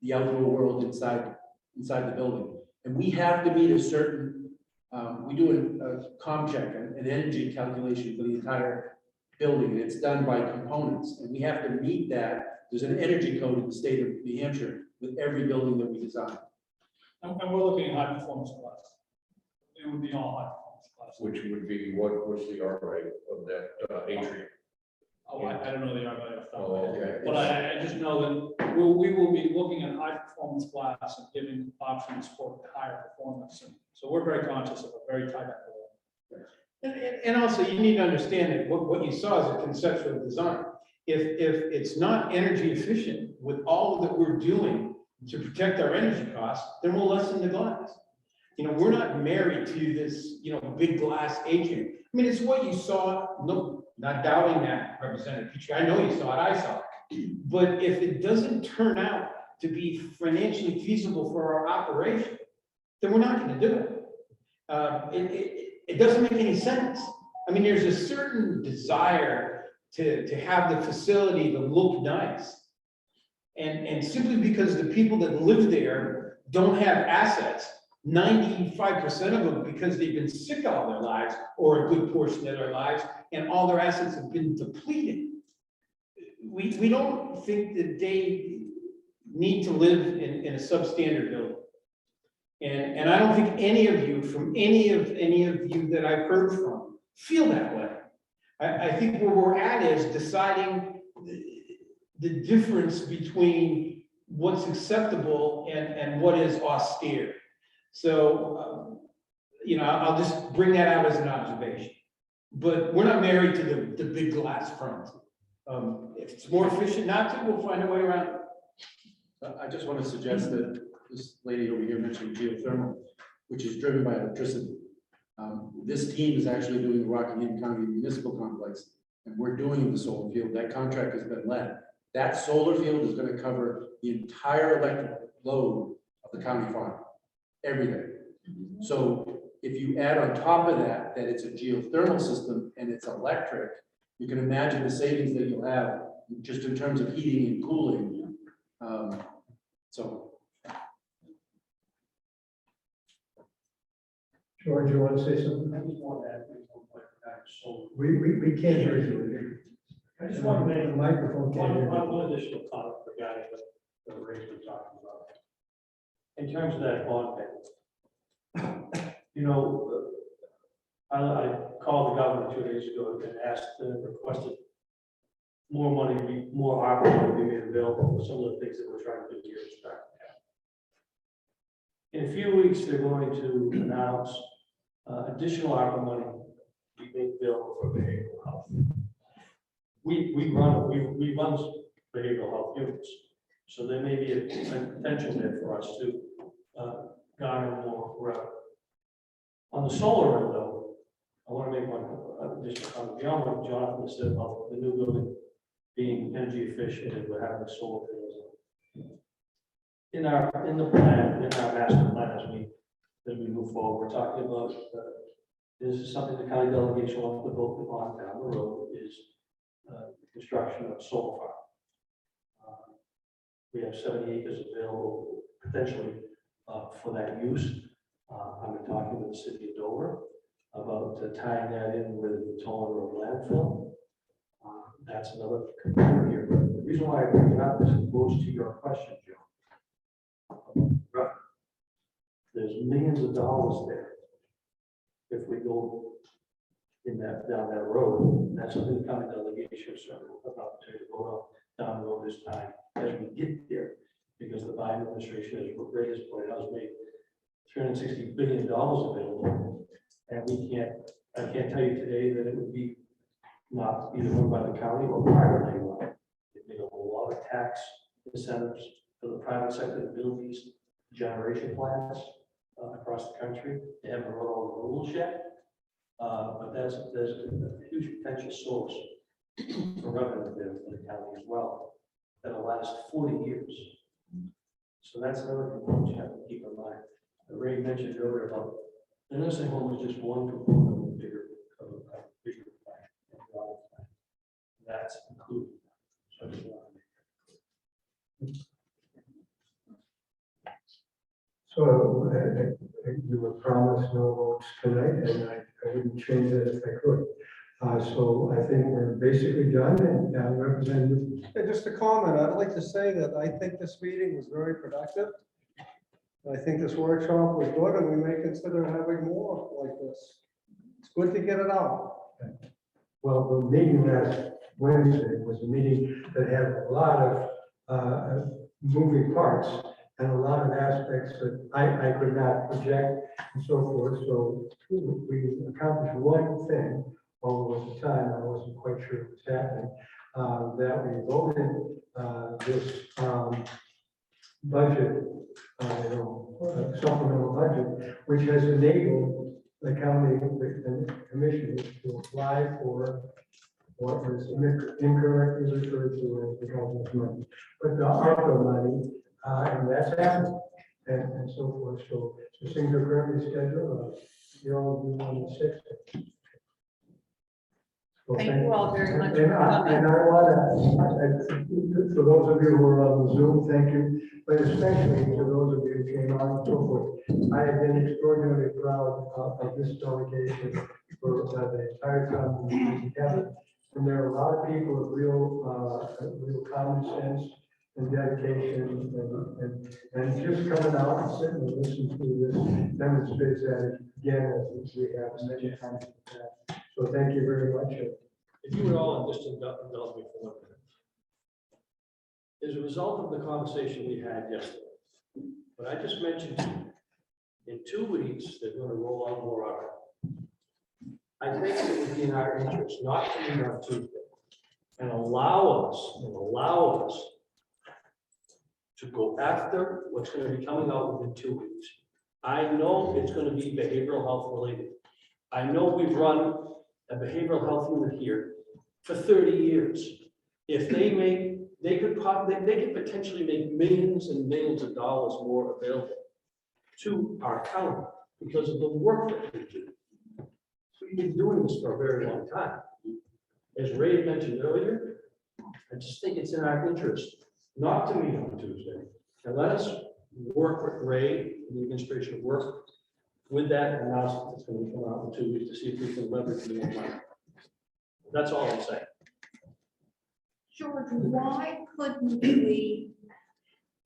the outdoor world inside the building. And we have to meet a certain, we do a comm check, an energy calculation for the entire building, and it's done by components, and we have to meet that. There's an energy code in the state of New Hampshire with every building that we design. And we're looking at high performance glass. It would be all high performance glass. Which would be, what's the R rate of that atrium? Oh, I don't know the R value off the top of my head. Okay. But I just know that we will be looking at high performance glass and giving options for higher performance. And so we're very conscious of a very tight envelope. And also, you need to understand that what you saw is a conceptual design. If it's not energy efficient with all that we're doing to protect our energy costs, then we'll lessen the glass. You know, we're not married to this, you know, big glass atrium. I mean, it's what you saw. No, not doubting that, Representative Petrie. I know you saw it, I saw it. But if it doesn't turn out to be financially feasible for our operation, then we're not going to do it. It doesn't make any sense. I mean, there's a certain desire to have the facility to look nice. And simply because the people that live there don't have assets, 95% of them, because they've been sick all their lives, or a good portion of their lives, and all their assets have been depleted. We don't think that they need to live in a substandard building. And I don't think any of you, from any of you that I've heard from, feel that way. I think where we're at is deciding the difference between what's acceptable and what is austere. So, you know, I'll just bring that out as an observation. But we're not married to the big glass front. If it's more efficient not to, we'll find a way around it. I just want to suggest that this lady over here mentioned geothermal, which is driven by electricity. This team is actually doing the Rockingham County Municipal Complex, and we're doing the solar field. That contract has been let. That solar field is gonna cover the entire electric load of the county farm, everything. So if you add on top of that, that it's a geothermal system and it's electric, you can imagine the savings that you'll have just in terms of heating and cooling. So George, you want to say something? I just want to add one point back to solar. We can't hear you. I just want to make The microphone can't hear you. one additional comment regarding the rates we're talking about. In terms of that bond payment. You know, I called the governor 2 days ago and asked, requested more money, more ARPA money be made available for some of the things that we're trying to do here in Stratton County. In a few weeks, they're going to announce additional ARPA money be made available for behavioral health. We run behavioral health units, so there may be a potential there for us to garner more revenue. On the solar end, though, I want to make one additional comment beyond what Jonathan said about the new building being energy efficient and we're having solar panels. In the plan, in our master plan, as we move forward, we're talking about this is something the county delegation wants to vote on down the road is construction of solar farm. We have 70 acres available potentially for that use. I've been talking with the city of Dover about tying that in with the Toller Road landfill. That's another component here. But the reason why I bring it up is it goes to your question, Joe. There's millions of dollars there. If we go in that down that road, that's something the county delegation certainly will have to vote on down the road this time as we get there, because the Biden administration, as Ray has pointed out, has made $360 billion available, and I can't tell you today that it would be not either run by the county or privately run. It made a whole lot of tax incentives for the private sector to build these generation plants across the country. They haven't run all the rules yet, but there's a huge potential source for revenue there for the county as well that'll last 40 years. So that's another component you have to keep in mind. Ray mentioned earlier about the nursing home is just one component of a bigger plan. That's included. So I just want to make So you were promised no votes tonight, and I wouldn't change it if I could. So I think we're basically done, and Representative. And just a comment, I'd like to say that I think this meeting was very productive. I think this workshop was good, and we may consider having more like this. It's good to get it out. Well, the meeting last Wednesday was a meeting that had a lot of moving parts and a lot of aspects that I could not project and so forth. So we accomplished one thing, although at the time I wasn't quite sure what was happening, that we voted this budget, supplemental budget, which has enabled the county the commissioners to apply for what was incorrectly referred to as the government money, but the ARPA money, and that's happened, and so forth. So things are currently scheduled. You'll be on the 6th. Well, Thank you all very much and for I coming. want to, for those of you who are on Zoom, thank you, but especially to those of you who came on and so forth. I have been extraordinarily proud of this delegation for the entire time we've been together. And there are a lot of people with real common sense and dedication, and just coming out and sitting and listening to this demonstrates that again, as we have many times in the past. So thank you very much. If you would all just indulge me for 1 minute. As a result of the conversation we had yesterday, what I just mentioned to you, in 2 weeks, they're going to roll out more ARPA. I think it would be in our interest not to meet on Tuesday and allow us to go after what's going to be coming out within 2 weeks. I know it's going to be behavioral health related. I know we've run a behavioral health unit here for 30 years. If they make they could potentially make millions and millions of dollars more available to our county because of the work that we do. We've been doing this for a very long time. As Ray mentioned earlier, I just think it's in our interest not to meet on Tuesday. And let us work with Ray and the administration, work with that announcement that's going to come out in 2 weeks to see if we can leverage more money. That's all I'm saying. George, why couldn't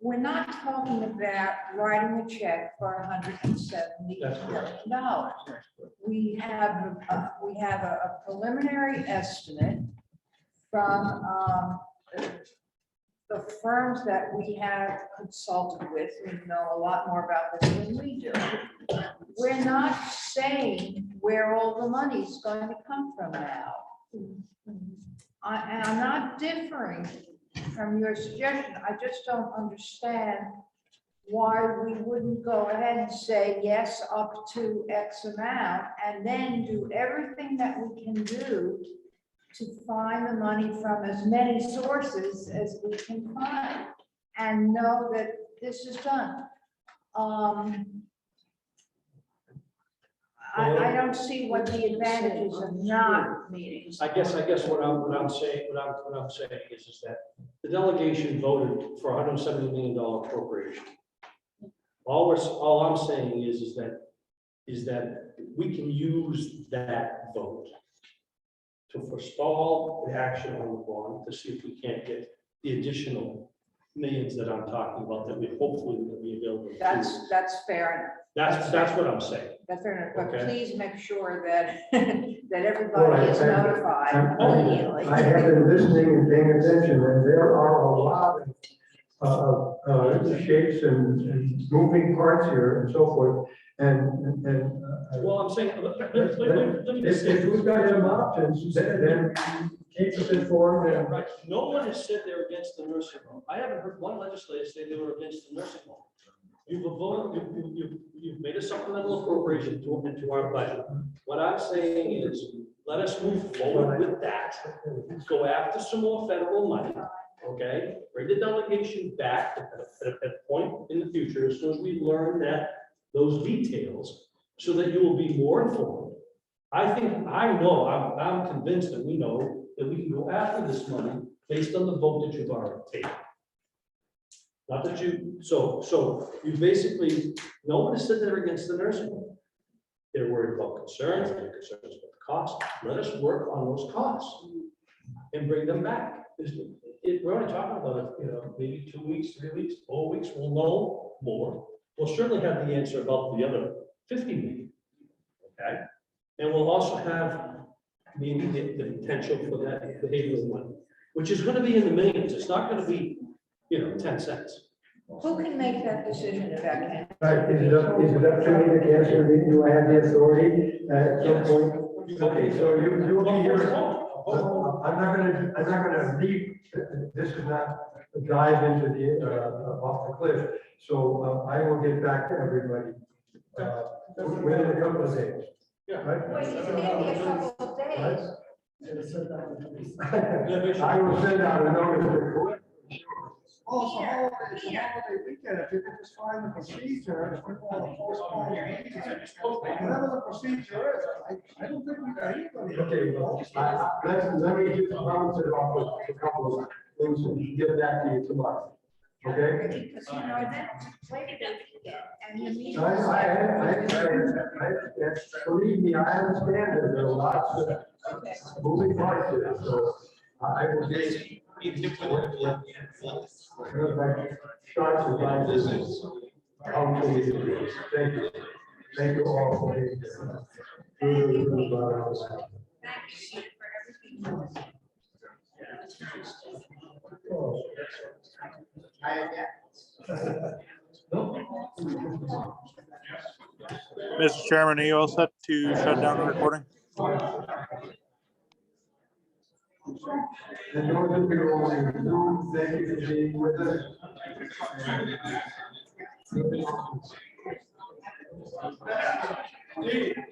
we're not talking about writing a check for $170. We have a preliminary estimate from the firms that we have consulted with, who know a lot more about this than we do. We're not saying where all the money is going to come from now. And I'm not differing from your suggestion. I just don't understand why we wouldn't go ahead and say yes up to X amount and then do everything that we can do to find the money from as many sources as we can find and know that this is done. I don't see what the advantages of not meeting. I guess what I'm saying is that the delegation voted for $170 million appropriation. All I'm saying is that we can use that vote to forestall the action on the bond to see if we can't get the additional millions that I'm talking about that we hopefully will be available. That's fair enough. That's what I'm saying. That's fair enough, but Okay. please make sure that, that everybody is notified immediately. I have been listening and paying attention, and there are a lot of shapes and moving parts here and so forth. Well, I'm saying, let me just say. If we've got some options, then keep us informed. And Right, no one has said they're against the nursing home. I haven't heard one legislator say they were against the nursing home. You've made a supplemental appropriation into our budget. What I'm saying is, let us move forward with that. Go after some more federal money, okay? Bring the delegation back at a point in the future as soon as we learn those details, so that you will be more informed. I'm convinced that we know that we can go after this money based on the vote that you've already taken. Not that so you basically, no one has said they're against the nursing home. They're worried about concerns, they're concerned about the cost. Let us work on those costs and bring them back. We're only talking about, maybe 2 weeks, 3 weeks, 4 weeks, we'll know more. We'll certainly have the answer about the other 50 million, okay? And we'll also have the potential for that behavioral money, which is going to be in the millions. It's not going to be, 10 cents. Who can make that decision about it? right, is it up to me to answer? Do I have the authority at some point? Okay, so you'll be here. I'm not gonna leave. This is not a dive into the off the cliff. So I will get back to everybody within a couple of days. Yeah. Right? Wait, it's gonna be a couple of days. I will send out a notice. Also, holiday weekend, if you could just find the procedure, if we want to postpone meetings, whatever the procedure is, I don't think we got anybody. Okay, well, let me just bounce it off with a couple of things and get back to you tomorrow. Okay? Because, then it's Labor Day weekend, and the meeting. Believe me, I understand that there are lots of moving parts here, so I will get. Shots of my business. Thank you. Thank you all for being here. Thank you for everything. Mr. Chairman, are you all set to shut down the recording? And those of you on Zoom, thank you for being with us. And